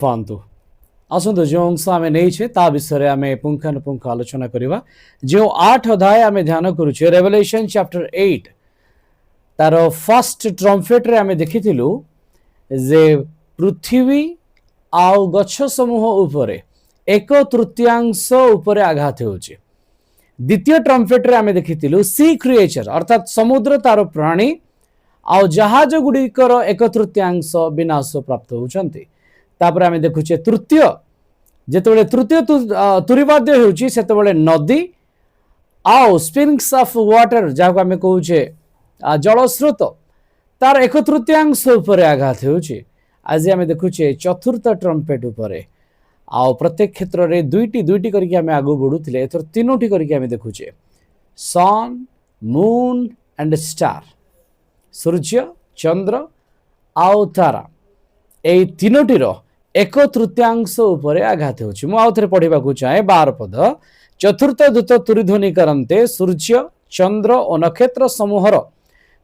पांतु आसतु जो अंश आम नहीं ता विषय आम पुंखानुपुंख आलोचना करवा जो 8 अध्याय आम ध्यान करुचे रेवलेशन चैप्टर 8 तार फर्स्ट ट्रम्पेट रे आम देखी जे पृथ्वी आउ गछ समूह उपरे 1/3 उपरे आघात होउचे। द्वितीय ट्रम्पेट रे आम देखी सी क्रिएचर अर्थात समुद्र तार प्राणी आउ जहाज गुड़िकर 1/3 विनाश प्राप्त होउचंती। तापर आम देखुचे तृतीय जेतेबेले तृतीय तुरीवाद्य होउची सेतेबेले नदी आउ स्प्रिंग्स ऑफ वाटर जाको आम कहूचे जलस्रोत तार 1/3 उपरे आघात होउची। आज आम देखुचे चतुर्थ ट्रम्पेट उपरे आउ प्रत्येक क्षेत्र में दुईटी दुईटी करके आम आगु बढ़ुले एथर तीनोटी करके आम देखुचे सन moon and star Surya Chandra आउ तारा ए तीनोटीर 1/3 उपरे आघात होउची। मु आउ थरे पढ़िबाकू चाहे 12 पद चतुर्थ दूत तुरीध्वनि करन्ते सूर्य चंद्र और नक्षत्र समूहर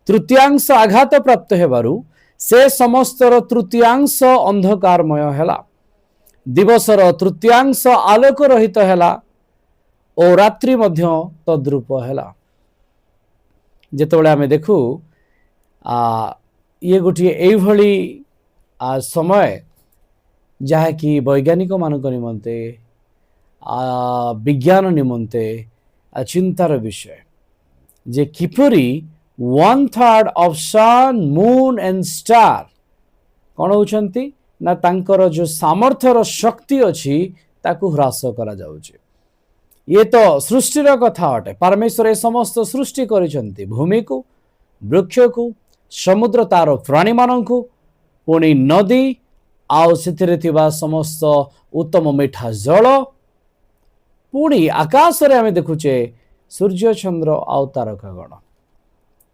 तृतीयांश आघात प्राप्त हेबारु से समस्तर तृतीयांश अंधकारमय हेला दिवसर तृतीयांश आलोक रहित हेला और रात्रि मध्य तद्रूप हेला। जेतेबेले आमे देखु ये गोटे एभली समय जहा कि वैज्ञानिक मानक निमंते विज्ञान निमंते चिंतार विषय जे किपरि 1/3 of sun moon and star कौन होउछंती ना तांकर जो सामर्थ्यर शक्ति अच्छी ताकू ह्रास करा जाउछे। ये तो सृष्टिर कथा अटे। परमेश्वर ए समस्त सृष्टि करिसंती भूमि को वृक्ष को समुद्र तार प्राणी मानंकु पुणी नदी आउ सेथिरे थिबा समस्त उत्तम मीठा जल पुणी आकाश रे आमे देखुचे सूर्य चंद्र आउ तारकागण।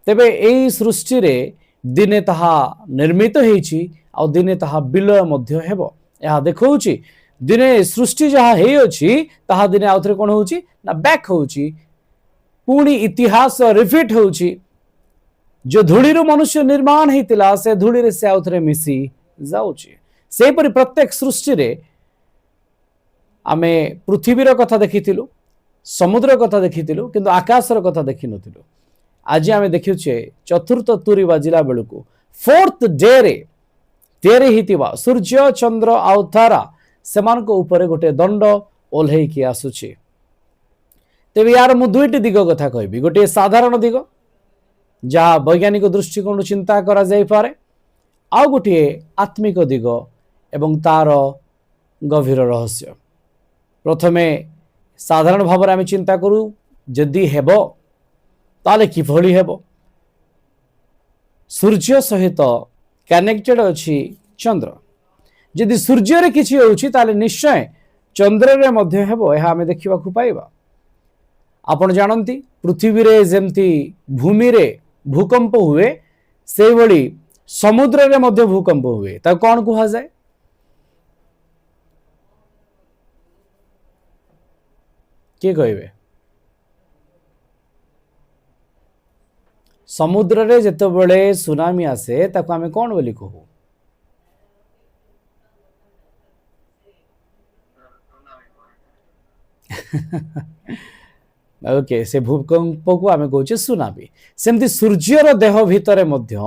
तेबे एई सृष्टि रे दिने ताहा निर्मित हेछि आउ दिने ताहा विलय मध्य हेबो। या देखौछि दिने सृष्टि जहा हे अछि ताहा दिने आउथरे कोन होउछि ना बैक होउछि पुणी इतिहास रिपीट होउछि। जो धूली मनुष्य निर्माण हेतिला से धूली रे से आउथरे मिसी जाउछि। से परि प्रत्येक सृष्टि रे आमे पृथ्वीर कथा देखिथिलु समुद्र कथा देखिथिलु किंतु आकाशर कथा देखि नथिलु। आज आमे देखिछे चतुर्थ तुरी बाजिला बेलुको फोर्थ डे रे तेरे हितिबा सूर्य चंद्र आउ तारा सेमान को ऊपर गोटे दंड ओल्हे की आसुछि। तेबे यार मु दुईटी दिग कथा कहबी। गोटे साधारण दिग जहाँ वैज्ञानिक दृष्टिकोण चिंता करा जाई पारे आउ गोटे आत्मिक दिग एवं तार गभीर रहस्य। प्रथमे साधारण भाव आम चिंता करू जदि हेबो ताले किभली हेबो। सूर्य सहित कनेक्टेड अछि चंद्र। जदि सूर्य रे किछि होउछि ताले निश्चय चंद्र रे मध्य हेबो एहा आमे देखिबा को पाइबा। आपण जानंती पृथ्वी रे जेमती भूमि रे भूकंप हुए से भली समुद्र रे मध्य भूकंप हुए ता कोन कुहा जाय के कहबे। समुद्र रे जेतेबेले सुनामी आसे ताको आमे कोन बोली कहू ओके से भूकंप को आमे कहूचे सुनामी। सेमती सूर्यर देह भितर मध्य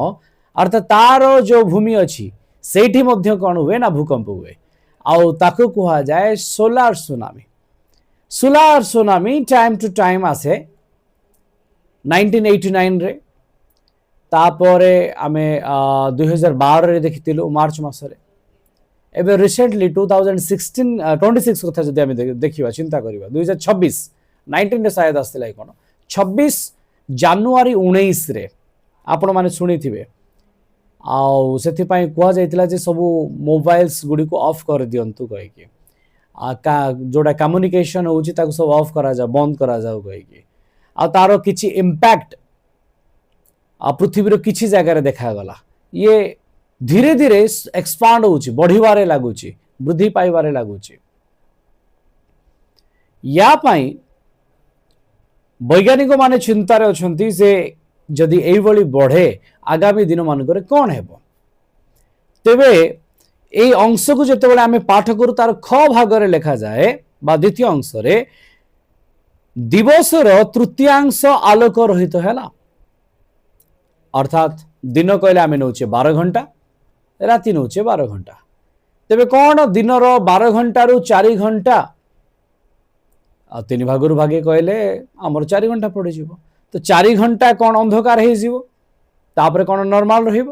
अर्थात तार जो भूमि अच्छी सेठी मध्य कौन हुए ना भूकंप हुए आउ ताको कहा जाए solar tsunami. Solar tsunami time to time आसे 1989 रे तापरे आमे 2012 रे देखितिलु मार्च मासरे। एबे रिसेंटली 2026 कथा जदि आमे देखिबा चिंता करिबा 2026 19 रे शायद आस्तिला कोन 26 जनवरी 19 रे आपण माने सुनी थिबे आउ सेथि पई कुआ जायतिला जे सब मोबाइल्स गुडी को ऑफ कर दियंतु कहि के जोड़ा कम्युनिकेशन होउची ताको सब ऑफ करा जा बंद करा जाऊ कहि के आ तारो किछि इंपैक्ट पृथ्वी रो किछि जगह रे देखा गला। ये धीरे धीरे एक्सपांड होउची बढ़िबारे लागुची वृद्धि पाइबारे लागुची। या पई वैज्ञानिक माने चिंतार अछंती जे जदि एई बळी बढ़े आगामी दिन मानकरे कोन हेबो। तेबे এই অংশକୁ যেতବେଳେ আমি পাঠ কରୁ তার খ ভাগরে লেখা যায় বা দ্বিতীয় অংশরে দিবসর তৃতীয়াংশ আলোক রহিত হেলা অর্থাৎ দিন কইলে আমি নৌছে 12 ঘন্টা রাতি নৌছে 12 ঘন্টা তেবে কোন দিনর 12 ঘন্টারু 4 ঘন্টা আর 3 ভাগରୁ ভাগে কইলে আমার 4 ঘন্টা পড়ে যাব তো 4 ঘন্টা কোন অন্ধকার হয়ে যাব তারপরে কোন নরমাল রহিব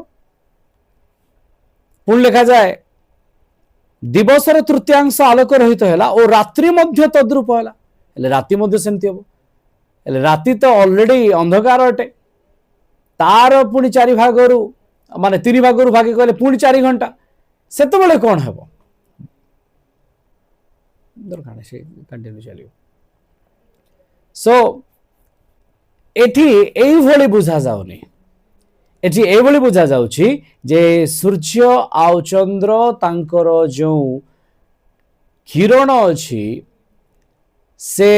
পুন লেখা যায় দিবসর তৃতীয়াংশ আলোক রহিত হেলা ও রাত্রি মধ্য তদ্রূপ হেলা হেলে রাতি মধ্য সেমতি হবো হেলে রাতি তো অলরেডি অন্ধকার অটে তার পুনি 4 ভাগରୁ মানে 3 ভাগରୁ ভাগে কইলে পুনি 4 ঘন্টা সেতবেলে কোন হবো দরকার সে কন্টিনিউ চলিও সো এটি এইভাবে বুঝা যাওনি এটি এইভাবে বুঝা যাଉଛି যে সূর্য আউ চন্দ্র তাঙ্কর যে কিরণ ଅଛି से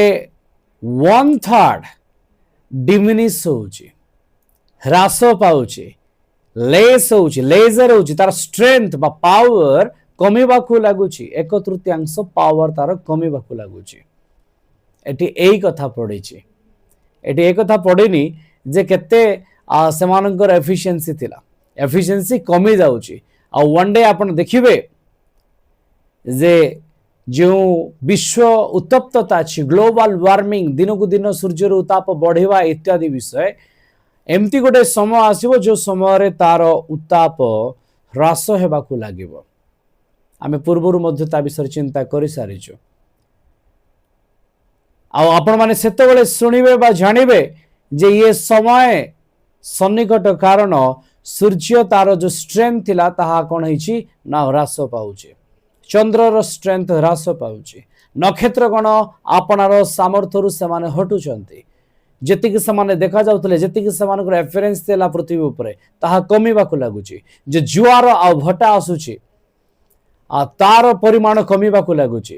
1/3 डिमिनिश होଉଛି ହ୍ରାସ ପାଉଛି ଲେସ୍ होଉଛି ଲେଜର होଉଛି ତାର ଷ୍ଟ୍ରେଂଥ ବା ପାୱାର କମିବାକୁ ଲାଗୁଛି 1/3 ପାୱାର ତାର କମିବାକୁ ଲାଗୁଛି ଏଠି ଏଇ କଥା ପଡ଼ିଛି ଏଠି এই কথা ପଡ଼ିନି ଯେ କେତେ ସେମାନଙ୍କର ଏଫିସିଏନ୍ସି ଥିଲା ଏଫିସିଏନ୍ସି କମି ଯାଉଛି ଆଉ वन डे ଆପଣ ଦେଖିବେ ଯେ जो विश्व उत्तप्तता अच्छी ग्लोबल वार्मिंग दिन को दिन सूर्यर उत्ताप बढ़िया इत्यादि विषय एमती गोटे समय आसो जो समय तार उत्ताप ह्रास होगा लगे आम पूर्वर विषय चिंता कर सारीचु आपण मैंने से शुणे जानवे जे ये समय सन्निकट कारण सूर्य तार जो स्ट्रेंथ थिला ताहा कौन ना ह्रास पाउचे चंद्रर स्ट्रेंथ ह्रास पाउची नक्षत्र कौन आपणार सामर्थ्य से हटुचंती जेतिकी से देखा जाउतले जेतिकी सेमानकर एफरेंस देला पृथ्वी उपरे ताहा कमिबाकु लागुची जे जुआर आ भटा आसुची आ तार परिमाण कमिबाकु लागुची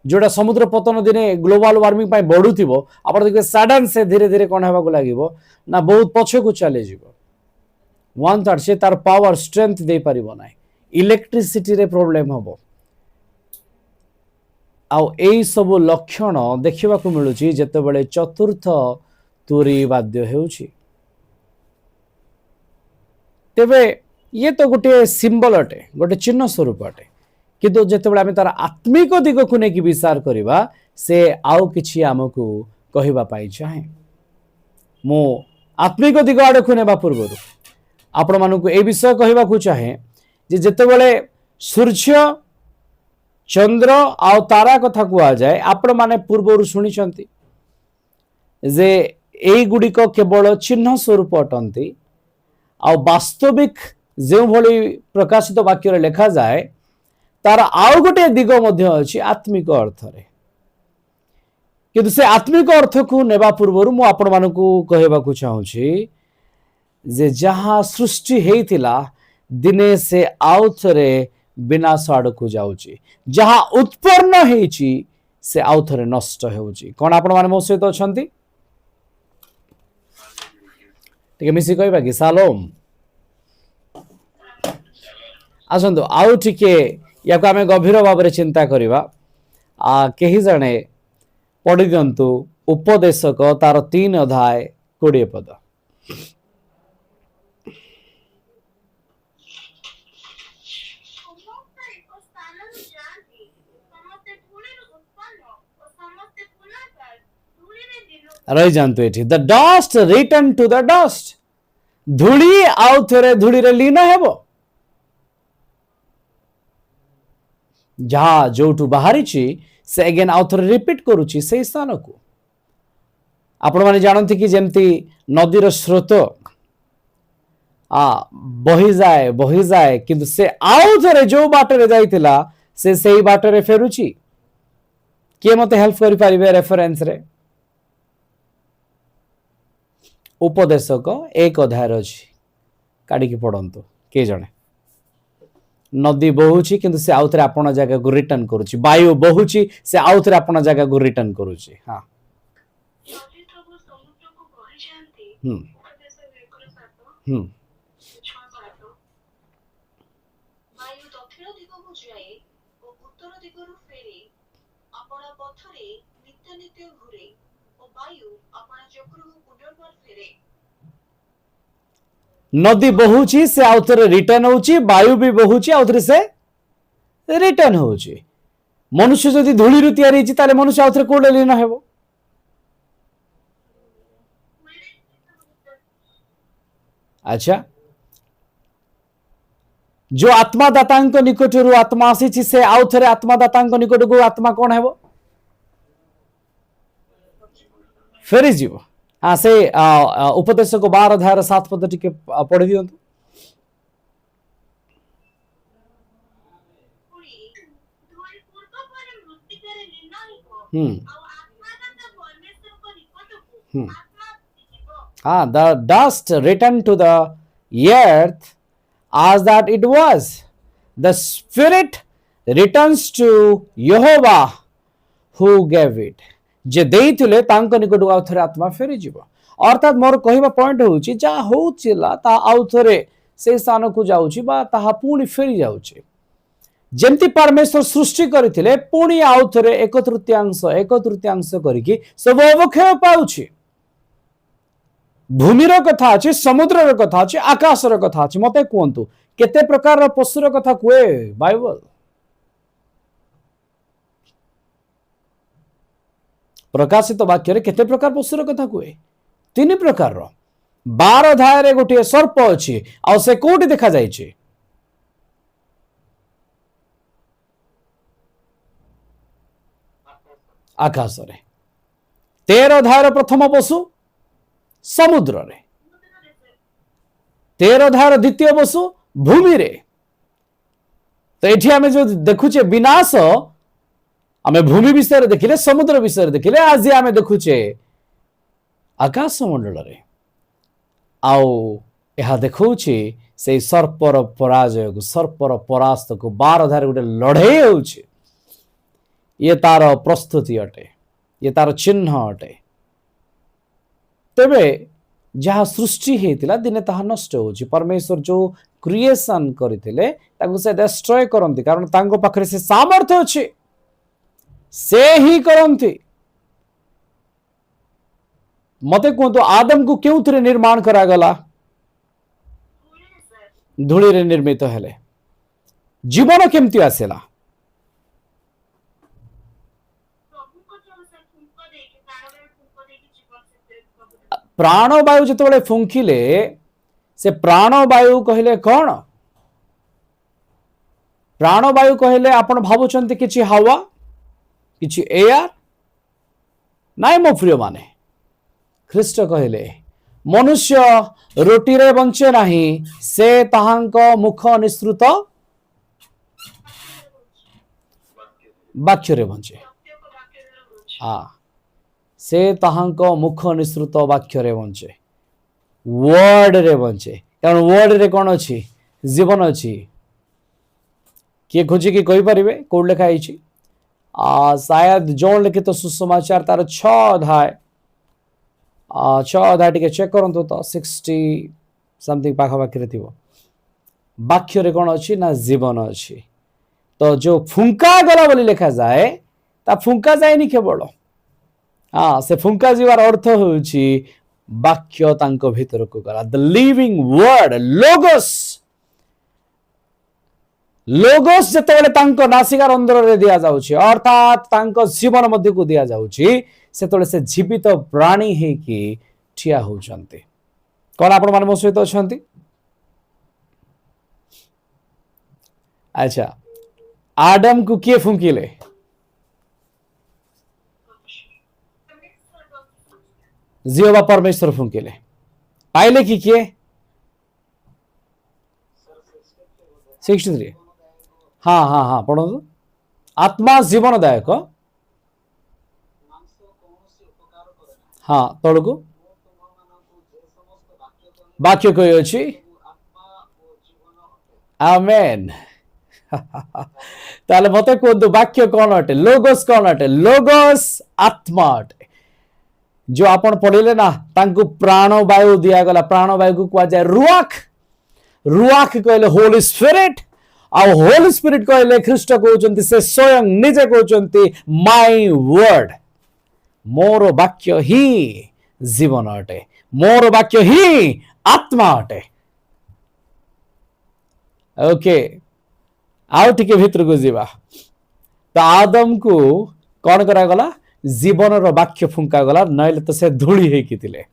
जोड़ा समुद्र पतन दिने ग्लोबल वार्मिंग पाई बढ़ुथिबो आपण देखबे सडन से धीरे धीरे कोन हेबाकु लागिबो ना बहुत पछकु चले जिवो 1/3 से तार पावर स्ट्रेंथ दे परिबो नाही इलेक्ट्रिसिटी रे प्रॉब्लम हबो आउ एई सब लक्षण देखिबा को मिलुची जेतेबेले चतुर्थ तुरी वाद्य हेउची तेबे ये तो गोटे सिंबल अटे गोटे चिन्ह स्वरूप अटे किंतु जेतेबेले आमे तार आत्मिक दिग को ने कि विचार करिबा से आउ किछि हमकु कहिबा पाई चाहे मो आत्मिक दिग आडे को नेबा पूर्वरु आपण मानकु ए विषय कहिबा को चाहे जे जेतेबेले सूर्य चंद्र आ तारा कथा कुआ जाए आपण माने पूर्वरु सुनी चंती जे एई गुडी को केवल चिन्ह स्वरूप अटंती आ वास्तविक जो भली प्रकाशित वाक्य रे लिखा जाए तार आउ गोटे दिग मध्य अछि आत्मिक अर्थ रे किंतु से आत्मिक अर्थ को नेबा पूर्वरु मु आपण मानकु कहिबा को चाहूची जे जहां सृष्टि हेइतिला दिने से आउ थरे विनाश आड़क जाऊँगी जहाँ उत्पन्न होइछि से आउ थरे नष्ट होउछि कोन आपण माने मो सहित अछंती टिके मिसी कहबा कि सालोम आसंतु आउ टिके याको आमे गभीर भाव में चिंता करिबा केही जणे पढ़ी दियंतु उपदेशक तार 3 अध्याय 20 पद रही जानतु एठी the dust return to the dust धूली आउ थरे धूली रे लीन हेबो जहाँ जोठू बाहरी से अगेन आउ थरे रिपीट करूची से स्थान को आपण माने जानती कि जेमती नदीर स्रोत बही जाए किंतु से आउ थरे जो बाटरे जाइतिला से सही बाटरे फेरुची किए मते हेल्प करि परिबे रेफरेंस रे उपदेशक 1 अध्याय अछि काढी पढ़ंतु के जणे नदी बहुची किंतु से आउथरे आपण जगह को रिटर्न करूची वायु बहुची से आउथरे आपण जगह को रिटर्न करूची हां नदी प्रभु समुद्र को बही जानती उपदेश 1 7 6 7 वायु दक्षिण ଦିଗରୁ ଫେରେ, ଆପଣା ପଥରେ ନିତ୍ୟ ନିତ୍ୟ ଘୁରେ, ଓ ବାୟୁ ଆପଣା ଚକ୍ରକୁ ପୁନର୍ବାର ଫେରେ। ନଦୀ ବହୁଛି ସେ ଆଉ ଥରେ ରିଟର୍ନ ହଉଛି, ବାୟୁ ବି ବହୁଛି ଆଉ ଥରେ ସେ ରିଟର୍ନ ହଉଛି। ମନୁଷ୍ୟ ଯଦି ଧୂଳିରୁ ତିଆରି ହେଇଛି ତାହେଲେ ମନୁଷ୍ୟ ଆଉ ଥରେ କୋଉଠି ଲୀନ ହେବ? ଆଚ୍ଛା, जो आत्मादातांक निकटरू आत्मा आसी से आउ थे आत्मादातांक निकटକୁ आत्मा कौन है? फेरी जीव। हाँ, से उपदेश को 12 अध्याय 7 पद टिके पढ़ी दियंतु। The dust returned to the earth as that it was. The spirit returns to Jehovah who gave it. जे देइथिले तांको निकट आउ थरे आत्मा फेरी जीव। अर्थात मोर कहबा पॉइंट होउची जा होउचिला ता आउ थरे से स्थान को जाउची बा ताहा पुणी फेरी जाउची। जेमती परमेश्वर सृष्टि करथिले पुणी आउ थरे एक तृतीयांश करिकि सब अवक्षय पाउची। भूमिर कथा अछि, समुद्रर कथा अछि, आकाशर कथा अछि। मते कहंतु केते प्रकार पशुर कथा कुए बाइबल? प्रकाशित वाक्य रे केते प्रकार पशुर कथा कुए? 3 प्रकार। 12 अध्याय रे गोटे सर्प अछि आ से कोठी देखा जायछि? आकाश रे। 13 अध्याय प्रथम पशु समुद्र रे। 13 अध्याय द्वितीय पशु भूमि रे। तो एठी आमे जो देखुचे विनाश आमे भूमि विषय देखिले, समुद्र विषय देखिले, आज आमे देखुचे आकाश मंडल रे। आउ यह देखौछि से सर्पर पराजय को, सर्पर परास्त को 12 अध्याय गोटे लड़ाई होउछि। ये तार प्रस्तुति अटे, ये तार चिन्ह अटे। तेबे जहाँ सृष्टि हेतिला दिने ताहा नष्ट होछि। परमेश्वर जो क्रिएशन करिथिले ताकु से डिस्ट्रॉय करंती, कारण तांको पाखरे से सामर्थ्य अछि, से ही करंती। मते कहतो आदम को क्यों थरे निर्माण करा गला? धूली रे निर्मित हेले। जीवन केमती आसेला? प्राणवायु जिते फुंकिले से प्राणवायु कहले कौन? प्राणवायु कहले आपण भावुचंती किछि हवा, किछि एयर? नाइ मो प्रिय माने, ख्रीष्ट कहले मनुष्य रोटी रे बंचे नाही, से ताहांक मुख निसृत वाक्य रे बंचे। से ताहांक मुख निसृत वाक्य रे बंचे, वर्ड रे बंचे। कारण वर्ड रे कौन अछि? जीवन अछि। किए खोजी कि कहि परिबे कोड लिखा आइछि? शायद जॉन लिखित तो सुसमाचार तार 6 अध्याय टिके चेक करंतु तो 60 समथिंग पाखा पाखरे थिबो। वाक्य रे कौन अछि ना जीवन अछि। तो जो फुंका गला बोली लिखा जाए ता फुंका जाएनी केवल, से फुंका जीवार अर्थ होउछि वाक्य तांको भीतर को गला। The living word logos, logos जते तांको नासिकार अंदर रे दिया जाउछि, अर्थात तांको जीवन मध्य को दिया जाउछि, सेतले से जीवित प्राणी हे कि ठिया होउछन्ते। कोन आपण मन मो सहित अछन्ती? अच्छा, आदम को किए फुंकिले? जिहोवा परमेश्वर फुंकिले। पाइले कि किए? 63। हाँ हाँ हाँ पढ़ो। आत्मा जीवनदायक, हाँ तड़कू वाक्य कही अछि। आमेन। ताले मते कहतु वाक्य कौन अटे? लोगोस कौन अटे? लोगोस आत्मा अटे। जो आपण पढ़िले ना तांको प्राणवायु दिया गला। प्राणवायु को कहा जाए रुआख। रुआख कहले होली स्पिरिट, आ होली स्पिरिट कहले ख्रीष्ट कहउचंती से स्वयं निजे कहउचंती माय वर्ड मोर वाक्य ही जीवन अटे मोर वाक्य ही आत्मा अटे ओके आउ टिके भितर को जीवा तो आदम को कौन करा गला जीवन रो वाक्य फुंका गला नइले तो से धूली हेकी थिले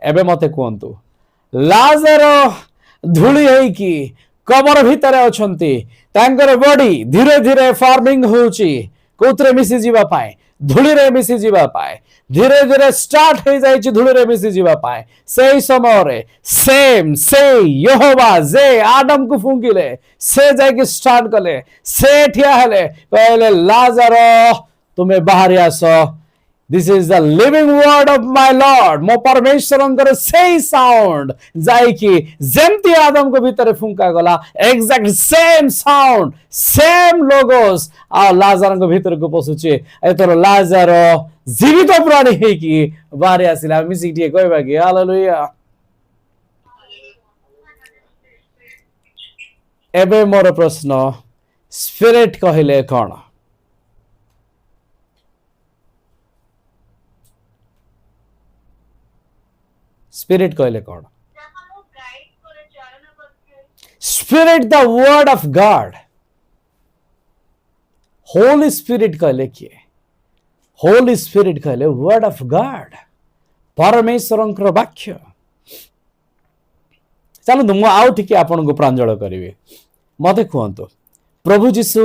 एबे मते कहंतु लाजर धूली हेकी कबर भितर अछंती तांकर बॉडी धीरे धीरे फार्मिंग होउची कोतरे मिसी जीवा पाए धूली रे मिसी जीवा पाए धीरे धीरे स्टार्ट हो जाइछि धूली रे मिसी जीवा पाए सेही समय रे सेम से यहोवा जे आदम को फुंकिले से जाके स्टार्ट कले से ठिया हेले पहले लाजर तुमे बाहर आसो this is the living word of my Lord मो परमेश्वर से साउंड जाइकी जेमती आदम को भीतर फुंका गला exact same sound same logos आ लाजर को भीतर को पसुचे एतर लाजर जीवित प्राणी है कि बाहर आसिला मिसी टिए कहबा कि हालेलुया एबे मोर प्रश्न स्पिरिट कहले कोन स्पिरिट कहले कोन spirit the word of God holy spirit कहले किए होली स्पिरिट कहले वर्ड ऑफ गॉड परमेश्वरंकर वाक्य चलो मु आउ टिके आपन को प्रांजल करिवे मते कहंतो प्रभु जीसु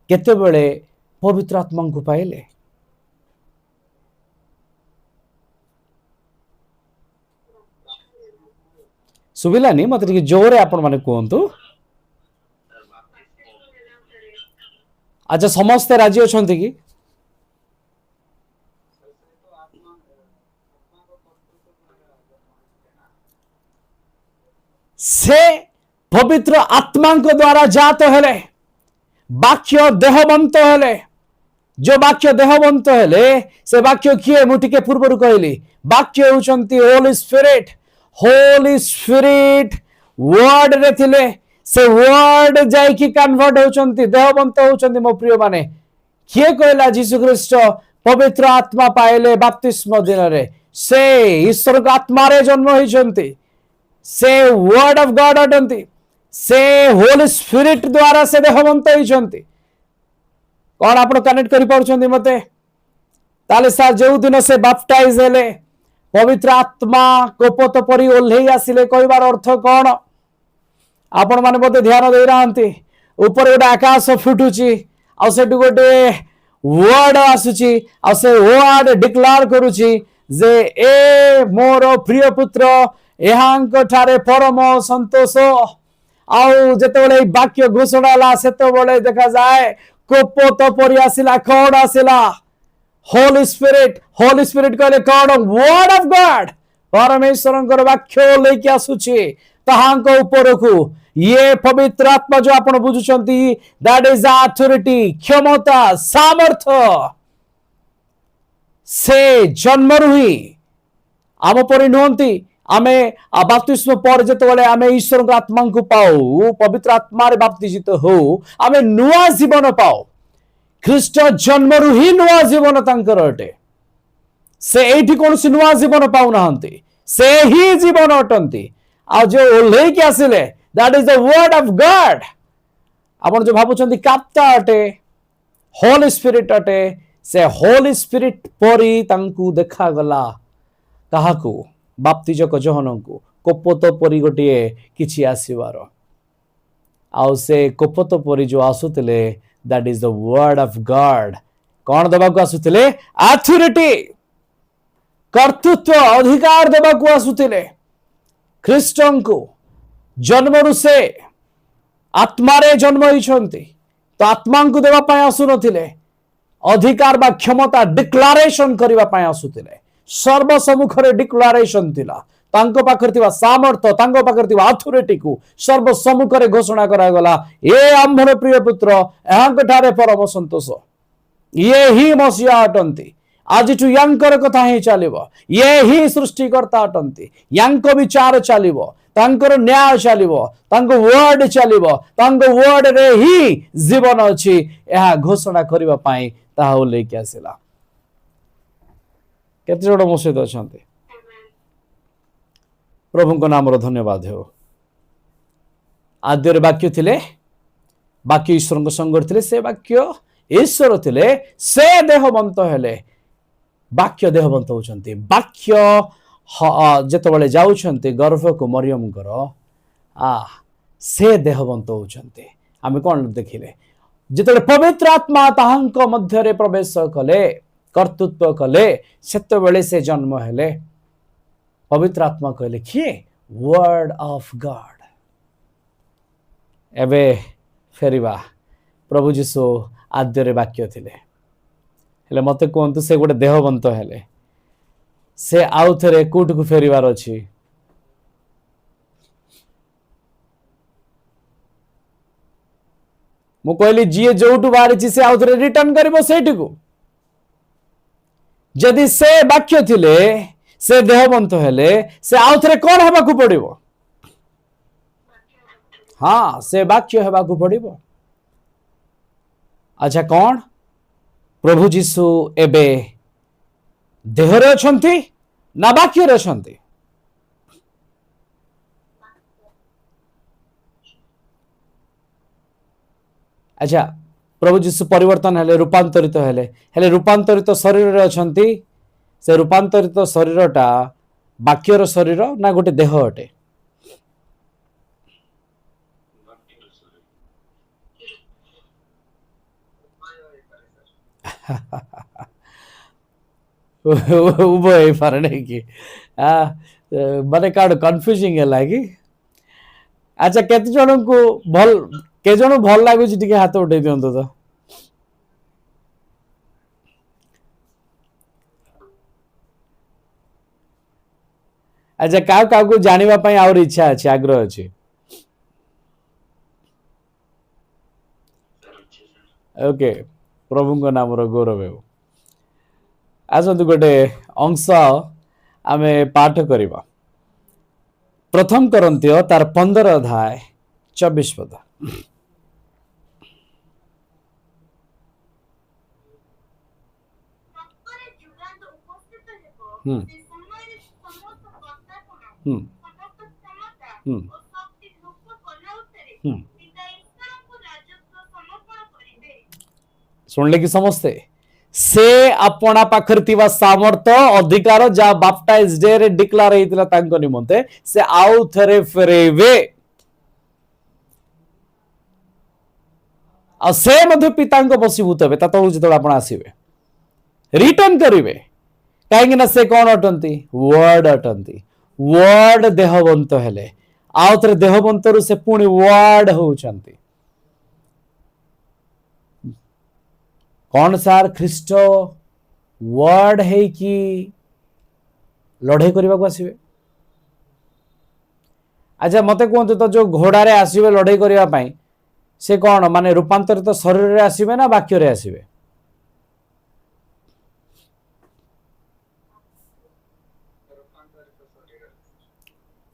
केते बेले पवित्र आत्मा को पाइले सुबिलानी मते टिके जोरे आपन माने कहंतो अच्छा समस्त राजी अछंती कि से पवित्र आत्मा को द्वारा जात हेले वाक्य देहवंत हेले जो वाक्य देहवंत हेले से वाक्य किए मुठी के पूर्व कहली वाक्य होचंती होली स्पिरिट वर्ड रे थिले से वर्ड जाइकी कन्वर्ट होचंती देहवंत होचंती मो प्रिय माने किए कहला यीशु ख्रीष्ट पवित्र आत्मा पाइले बपतिस्म दिन रे से ईश्वर को आत्मा रे जन्म होइचंती से वर्ड ऑफ गॉड अटंती से होली स्पिरिट द्वारा से देहवंत होइचंती कौन आप कनेक्ट करि पाउछंती मते ताले सर जो दिन से बैप्टाइज हेले पवित्र आत्मा कोपत परि ओल्हेई आसिले कहबार अर्थ कौन आपण माने बोधे ध्यान दे रहंती ऊपर गोटे आकाश फुटुची आ सेटु गोटे वर्ड आसुची आ से वर्ड डिक्लेयर करूची जे ए मोर प्रिय पुत्र एहांक ठारे परम संतोष आउ जेतेबेले वाक्य घोषणा ला सेतेबेले देखा जाए कोपत परि आसिला कौन आसिला होली स्पिरिट कहले कौन वर्ड ऑफ गॉड परमेश्वरंकर वाक्य लेके आसुची ताहांक ऊपर को ये पवित्र आत्मा जो आपण बुझुचंती दैट इज अथॉरिटी क्षमता सामर्थ्य से जन्मरु ही आम परि नुहंती आमे बपतिस्म पर जेतेबेले आमे ईश्वर आत्मा को पाऊ पवित्र आत्मा रे बपतिजित हो आमे नुआ जीवन पाऊ ख्रीष्ट जन्मरु ही नुआ जीवन तांकर अटे से एठी कोन से नुआ जीवन पाऊ नहंती से ही जीवन अटंती आ जो ओल्हे के आसिले that is the word of God आपण जो भाबुचंती काप्ता अटे होली स्पिरिट अटे से होली स्पिरिट परी तांकू देखा गला काहाकू बाप्तिजक जोहन को कोपत परी गोटे किछि आसीबार आउ से कोपत परी जो आसुतले that is the word of God कौन देबा को आसुतले अथॉरिटी कर्तृत्व अधिकार देबा को आसुतले ख्रीष्टन को जन्मरु से आत्मा रे जन्म होइछंती तो आत्मा को देबा पय आसु नथिले अधिकार बा क्षमता डिक्लेरेशन करबा पय आसुतले सर्व सम्मुख रे डिक्लेरेशन थिला तांको पाखर थिबा सामर्थ्य तांको पाखर थिबा अथॉरिटी को सर्व सम्मुख रे घोषणा करा गला ए आम्भर प्रिय पुत्र एहांक ठारे परम संतोष ये ही मसीहा अटंती आजिठु यांकर कथा ही चलिबो ये ही सृष्टिकर्ता अटंती यांको विचार चलिबो तांकर न्याय चलिबो तांको वर्ड चलिबो तांको वर्ड रे ही जीवन अछि यह घोषणा करिबा पई ताहा उल्लेख आसिला केते जण मो सहित अछंती प्रभु को नाम रो धन्यवाद हो आद्य वाक्य थिले वाक्य ईश्वर संग थिले से वाक्य ईश्वर थिले से देहवंत हेले वाक्य देहवंत होचंती वाक्य जेतबेले जाउछंती गर्भ को मरियम करो से देहवंत होचंती आमे कोन देखिले जेतबेले पवित्र आत्मा ताहांक मध्य रे प्रवेश कले कर्तृत्व कले सेतबेले से जन्म हेले पवित्र आत्मा कहले किए वर्ड ऑफ गॉड एबे फेरिबा प्रभु जीशु आद्य रे वाक्य थिले हेले मते कोंतु से गोटे देहवंत हेले से आउ थरे कोट को फेरिवार अछि मु कहली जी जोटु बारिछि से आउ थरे रिटर्न करबो सेठिकु जदि से वाक्य थिले से देहवंत हेले से आउ थरे कोन हेबा को पड़िबो हाँ से वाक्य हेबा को पड़िबो अच्छा कौन प्रभु जीशु एबे देहरे अछंती ना वाक्य रे अछंती अच्छा प्रभु जीशु परिवर्तन हेले रूपांतरित हेले रूपांतरित शरीर रे अछंती से रूपांतरित शरीरटा वाक्यर शरीर ना गोटे देह अटे उभय पारे नहीं कि माने कार्ड कन्फ्यूजिंग है लागी अच्छा केते जण को भल के जण भल लागु छी टिके हाथ उठै दियंतो तो अच्छा का को जानिबा पई और इच्छा अछि आग्रह अछि ओके प्रभु को नाम रो गौरव हो आसतु गोटे अंश आमे पाठ करिबा प्रथम करन्तियो तार 15 अध्याय 24 पद सुनले कि समस्ते से अपना पाखर थिबा सामर्थ अधिकार जा बैप्टाइज डे रे डिक्लेयर हेतिला तांको निमंते से आउ थरे फेरेबे आ से मध्य पितांको बसीभूत हेबे ता तो जेतोला आपण आसीबे रिटर्न करिवे काहेकि ना से कोन अटंती वर्ड अटंती वर्ड देहवंत हेले आउ थरे देहवंत रु से पुणी वर्ड होउचंती कौन सार ख्रीष्ट वर्ड है कि लड़ाई करने को आसवे अच्छा मते कहते तो जो घोड़ा रे आसवे लड़ाई करने से कौन माने रूपांतरित तो शरीर रे आसवे ना वाक्य रे आसवे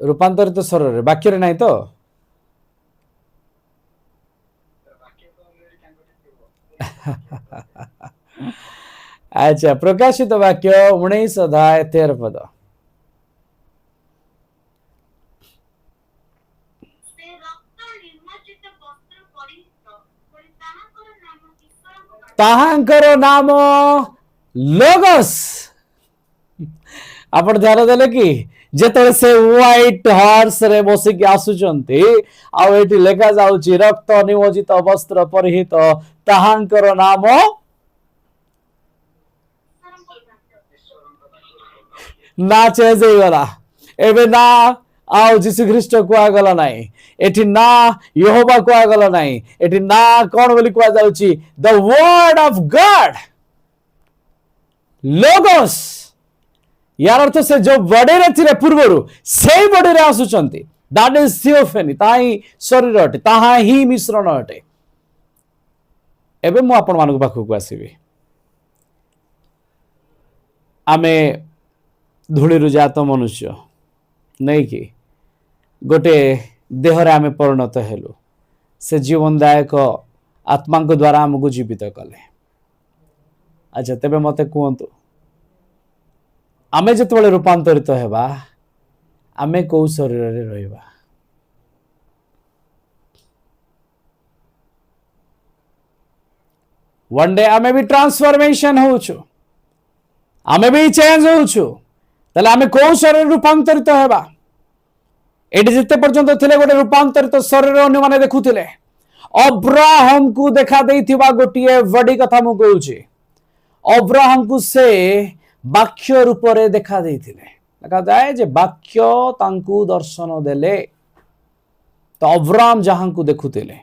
रूपांतरित तो शरीर रे वाक्य रे नहीं तो अच्छा प्रकाशित वाक्य 19 अध्याय 13 पद ताहांकर नाम लोगस आपण ध्यान देले कि जेतले से व्हाइट हॉर्स रे बसी के आसुचंती आ एठी लेखा जाउची रक्त निमोजित वस्त्र परिहित ताहांकर नाम ना चेंज गला एबे ना आओ जीसु ख्रीष्ट कुआ गला नाही एठी ना यहोवा कुआ गला नाही एठी ना कोन बोली कुआ जाउची the word of God logos यार अर्थ से जो बड़े रे थिले पूर्वरु सेही बड़े रे आसुचंती दैट इज थियोफेनी ताही शरीर अटे ताहा ही मिश्रण अटे एबे मु आपण मानक पाखु को आसीबे आमे धूली जात मनुष्य नहीं कि गोटे देहरे आमे परिणत हेलु से जीवनदायक आत्मा द्वारा आमको जीवित कले। अच्छा तेबे मते कहतु आमे जिते रूपांतरित हेबा आमे कौ शरीर रे रहिबा? वन डे आमे भी ट्रांसफॉर्मेशन होछु, आमे भी चेंज होछु, तले आमे कौ शरीर रूपांतरित हेबा? एटी जिते पर्यंत थिले गोटे रूपांतरित शरीर अन्य माने देखुथिले। अब्राहम को देखा देइथिबा गोटिए बड़ी कथा मु कहूची। अब्राहम को से वाक्य रूप रे देखा देइथिले। देखा जाए जे वाक्य तांकु दर्शन देले तो अब्राहम जहां को देखुथिले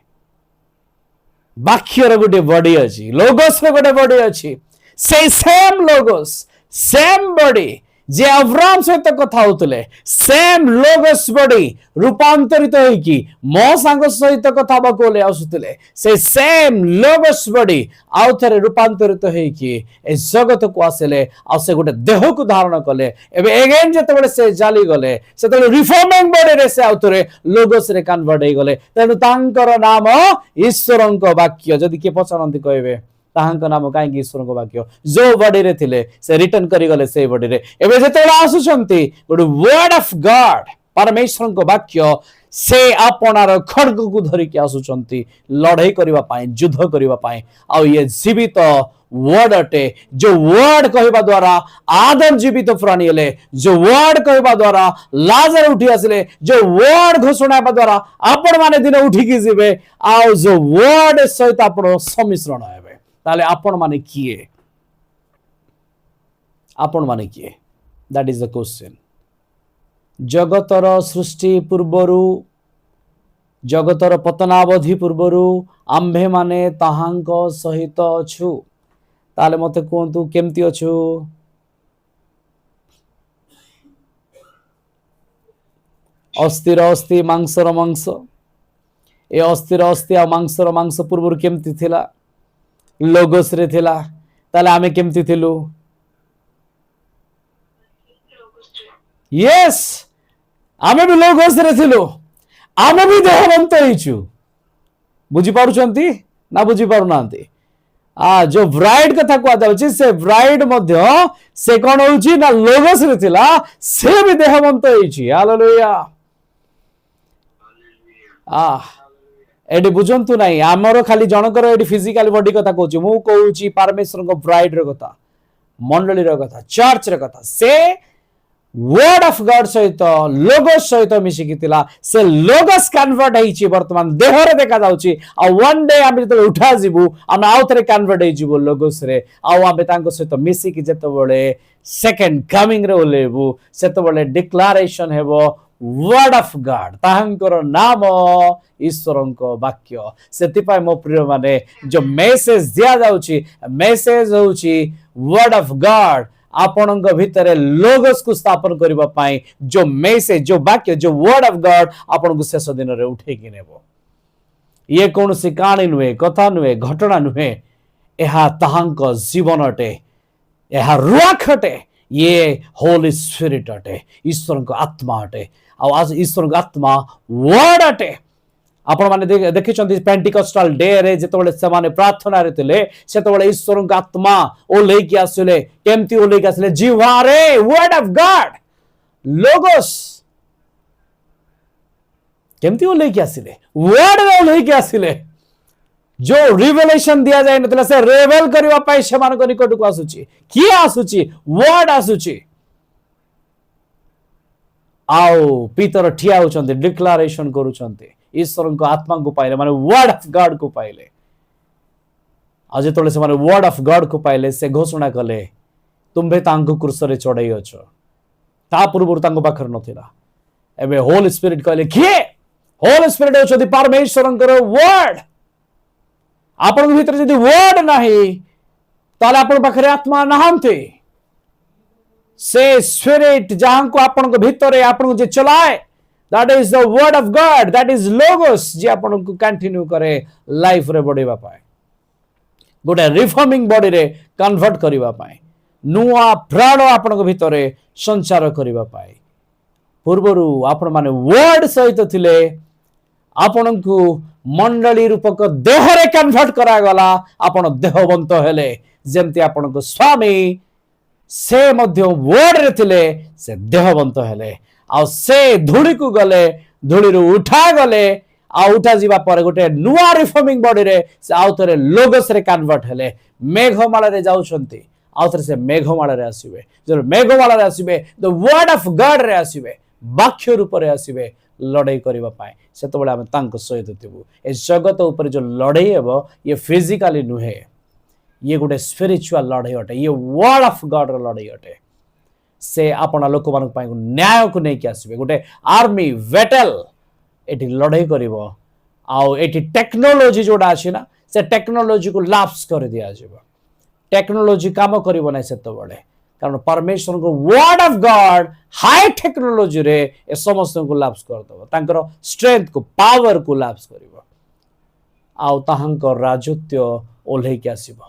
वाक्य रे गोटे बॉडी अछि, लोगोस रे गोटे बॉडी अछि, से सेम लोगोस सेम बॉडी जे अब्राहम सहित कथा होतले सेम लोगस बॉडी रूपांतरित होइकी मो सांग सहित कथा बकोले आसुतले से सेम लोगस बॉडी आउ थरे रूपांतरित होइकी ए जगत को आसेले आ से गोटे देह को धारण कले। एबे अगेन जते से जाली गले सेते रिफॉर्मिंग बॉडी रे से आउ थरे लोगस रे कन्वर्ट होई गले। तेनु तांकर नाम ईश्वरंक वाक्य। जदि के पछानंती कहबे ताहांको नाम कहीं ईश्वर को वाक्य जो बॉडी रे थिले से रिटर्न करी गले से बॉडी रे। एबे जते आसुचंती गोटे वर्ड ऑफ गॉड परमेश्वर को वाक्य से आपनार खड्ग को धरि के आसुचंती लड़ाई करबा पाए युद्ध करबा पाए। आ ये जीवित वर्ड अटे जो वर्ड कहबा द्वारा आदम जीवित प्राणी हेले, जो वर्ड कहबा द्वारा लाजर उठी आसिले, जो वर्ड घोषणा द्वारा आपण माने दिन उठी की जीवे आ जो वर्ड सहित आपण सम्मिश्रण हेबे। ताले आपण माने किए? आपण माने किए? That is the question. जगतर सृष्टि पूर्वरु जगतर पतनावधि पूर्वरु आम्भे माने ताहांक सहित अछु। ताले मते कहतु केमती अछु? अस्थिर अस्थि मांसर मांस। ए अस्थिर अस्थि आ मांसर मांस पूर्वरु केमती थिला? लोगोस रे थिला। ताले आमे केमती थिलु? यस आमे भी लोगोस रे थिलु, आमे भी देहवंत होइछु। बुझी पारुचंती ना बुझी पारु नांती? जो ब्राइड कथा को जाउची से ब्राइड मध्य से कोन होउची ना लोगोस रे थिला, से भी देहवंत होइछि। हालेलुया। एडी बुझंतु नाही आमर खाली जनकर एडी फिजिकल बॉडी कथा कहूची, मु कहूची परमेश्वर को ब्राइड रे कथा, मंडली रे कथा, चर्च रे कथा। से वर्ड ऑफ गॉड सहित लोगोस सहित मिसिकी थिला, से लोगोस कन्वर्ट हेइची वर्तमान देह रे देखा जाउची। आ वन डे आमे जते उठा जिवु आमे आउ थरे कन्वर्ट हेइ जिवु लोगोस रे। आ आमे तांको सहित मिसिकी जते बळे सेकंड कमिंग रे ओलेबु सेते बळे डिक्लेरेशन हेबो वर्ड ऑफ गॉड। ताहांकर नाम ईश्वरंक वाक्य। सेतिपाय मो प्रिय माने जो मेसेज दिया जाउची मेसेज होउची वर्ड ऑफ गॉड। आपणक भितरे लोगोस को स्थापन करबा पाई जो मेसेज जो वाक्य जो वर्ड ऑफ गॉड आपन को शेष दिन रे उठे कि नेबो। ये कौन सी कहानी नुहे, कथा नुहे, घटना नुहे, एहा ताहांक जीवन अटे, एहा रुआख अटे, ये होली स्पिरिट अटे, ईश्वर को आत्मा अटे। आज ईश्वर को आत्मा वर्ड अटे। आपण माने देखिछंती पेंटिकस्टल डे रे जेतबेले से माने प्रार्थना रे थिले सेतबेले ईश्वर को आत्मा ओ लेके आसिले। केमती ओ लेके आसिले? जीवारे वर्ड ऑफ गॉड लोगोस। केमती ओ लेके आसिले? वर्ड रे ओ लेके आसिले। जो रिवेलेशन दिया जाय नतला से रेवेल करबा पाई समान को निकट को आसुची। किए आसुची? वर्ड आसुची। आओ पीतर ठिया होचंती डिक्लेरेशन करूचंती ईश्वर को आत्मा को पाइले माने वर्ड ऑफ गॉड को पाइले। आज जेतले से माने वर्ड ऑफ गॉड को पाइले से घोषणा कले तुम्भे तांको क्रूस रे चढ़ाई अछो। ता पूर्व तांको पाखर नथिला। एबे होल स्पिरिट कहले किए? होल स्पिरिट होचंती परमेश्वरंकर वर्ड। आपन भीतर जदी वर्ड नाही ताले आपन पाखरे आत्मा नाहंती। से स्पिरिट जहां को आपन को भीतर आपन को जे चलाए that is the word of God, that is logos जे आपन को कंटिन्यू करे लाइफ रे बढ़ेबा पाए, गोटे रिफॉर्मिंग बॉडी रे कन्वर्ट करबा पाए, ନୂଆ ପ୍ରାଣ ଆପଣଙ୍କ ଭିତରେ ସଞ୍ଚାର କରିବା ପାଇଁ। ପୂର୍ବରୁ ଆପଣମାନେ ୱାର୍ଡ ସହିତ ଥିଲେ, ଆପଣଙ୍କୁ ମଣ୍ଡଳୀ ରୂପକ ଦେହରେ କନଭର୍ଟ କରାଗଲା, ଆପଣ ଦେହବନ୍ତ ହେଲେ। ଯେମିତି ଆପଣଙ୍କ ସ୍ୱାମୀ ସେ ମଧ୍ୟ ୱାର୍ଡରେ ଥିଲେ, ସେ ଦେହବନ୍ତ ହେଲେ। ଆଉ ସେ ଧୂଳିକୁ ଗଲେ, ଧୂଳିରୁ ଉଠାଗଲେ, ଆଉ ଉଠା ଯିବା ପରେ ଗୋଟେ ନୂଆ ରିଫର୍ମିଂ ବଡିରେ ସେ ଆଉ ଥରେ ଲୋଗସରେ କନଭର୍ଟ ହେଲେ। ମେଘମାଳାରେ ଯାଉଛନ୍ତି, ଆଉ ଥରେ ସେ ମେଘମାଳାରେ ଆସିବେ। ଯେତେବେଳେ ମେଘମାଳାରେ ଆସିବେ, ଦ ୱାର୍ଡ ଅଫ ଗଡରେ ଆସିବେ, ବାକ୍ୟ ରୂପରେ ଆସିବେ ଲଢେଇ କରିବା ପାଇଁ। ସେତେବେଳେ ଆମେ ତାଙ୍କ ସହିତ ଥିବୁ। ଏ ଜଗତ ଉପରେ ଯୋଉ ଲଢେଇ ହେବ, ଇଏ ଫିଜିକାଲି ନୁହେଁ, ଇଏ ଗୋଟେ ସ୍ପିରିଚୁଆଲ ଲଢେଇ ଅଟେ, ଇଏ ୱାର୍ଡ ଅଫ ଗଡ ର ଲଢେଇ ଅଟେ। ସେ ଆପଣା ଲୋକମାନଙ୍କ ପାଇଁ ନ୍ୟାୟକୁ ନେଇକି ଆସିବେ। ଗୋଟେ ଆର୍ମି ଭେଟେଲ ଏଠି ଲଢେଇ କରିବ। ଆଉ ଏଠି ଟେକ୍ନୋଲୋଜି ଯୋଉଟା ଅଛି ନା, ସେ ଟେକ୍ନୋଲୋଜିକୁ ଲାପ୍ସ କରି ଦିଆଯିବ। ଟେକ୍ନୋଲୋଜି କାମ କରିବ ନାହିଁ ସେତେବେଳେ, କାରଣ ପରମେଶ୍ୱରଙ୍କ ୱାର୍ଡ ଅଫ ଗଡ ହାଇ ଟେକ୍ନୋଲୋଜିରେ ଏ ସମସ୍ତଙ୍କୁ ଲାପ୍ସ କରିଦେବ, ତାଙ୍କର ଷ୍ଟ୍ରେଂଥକୁ, ପାୱାରକୁ ଲାପ୍ସ କରିବ, ଆଉ ତାହାଙ୍କ ରାଜତ୍ୱ ଓହ୍ଲେଇକି ଆସିବ।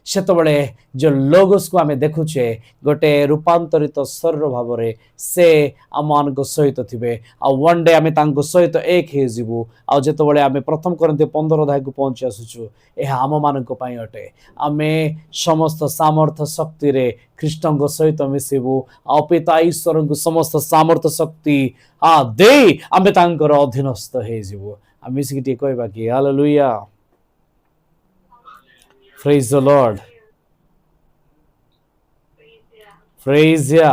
ସେତେବେଳେ ଯୋଉ ଲୋଗୋସକୁ ଆମେ ଦେଖୁଛେ ଗୋଟେ ରୂପାନ୍ତରିତ ଶରୀର ଭାବରେ, ସେ ଆମମାନଙ୍କ ସହିତ ଥିବେ। ଆଉ ୱାନ୍ ଡେ ଆମେ ତାଙ୍କ ସହିତ ଏକ ହେଇଯିବୁ। ଆଉ ଯେତେବେଳେ ଆମେ ପ୍ରଥମ କରିନ୍ଥିୟ 15 ଅଧ୍ୟାୟକୁ ପହଞ୍ଚି ଆସୁଛୁ, ଏହା ଆମମାନଙ୍କ ପାଇଁ ଅଟେ। ଆମେ ସମସ୍ତ ସାମର୍ଥ୍ୟ ଶକ୍ତିରେ ଖ୍ରୀଷ୍ଟଙ୍କ ସହିତ ମିଶିବୁ, ଆଉ ପିତା ଈଶ୍ୱରଙ୍କୁ ସମସ୍ତ ସାମର୍ଥ୍ୟ ଶକ୍ତି ଦେଇ ଆମେ ତାଙ୍କର ଅଧୀନସ୍ଥ ହେଇଯିବୁ। ଆମେ ମିଶିକି ଟିକେ କହିବା କି ହାଲେଲୁୟା, ପ୍ରେଜ୍ ଦ ଲର୍ଡ, ପ୍ରେଜ୍ ୟା।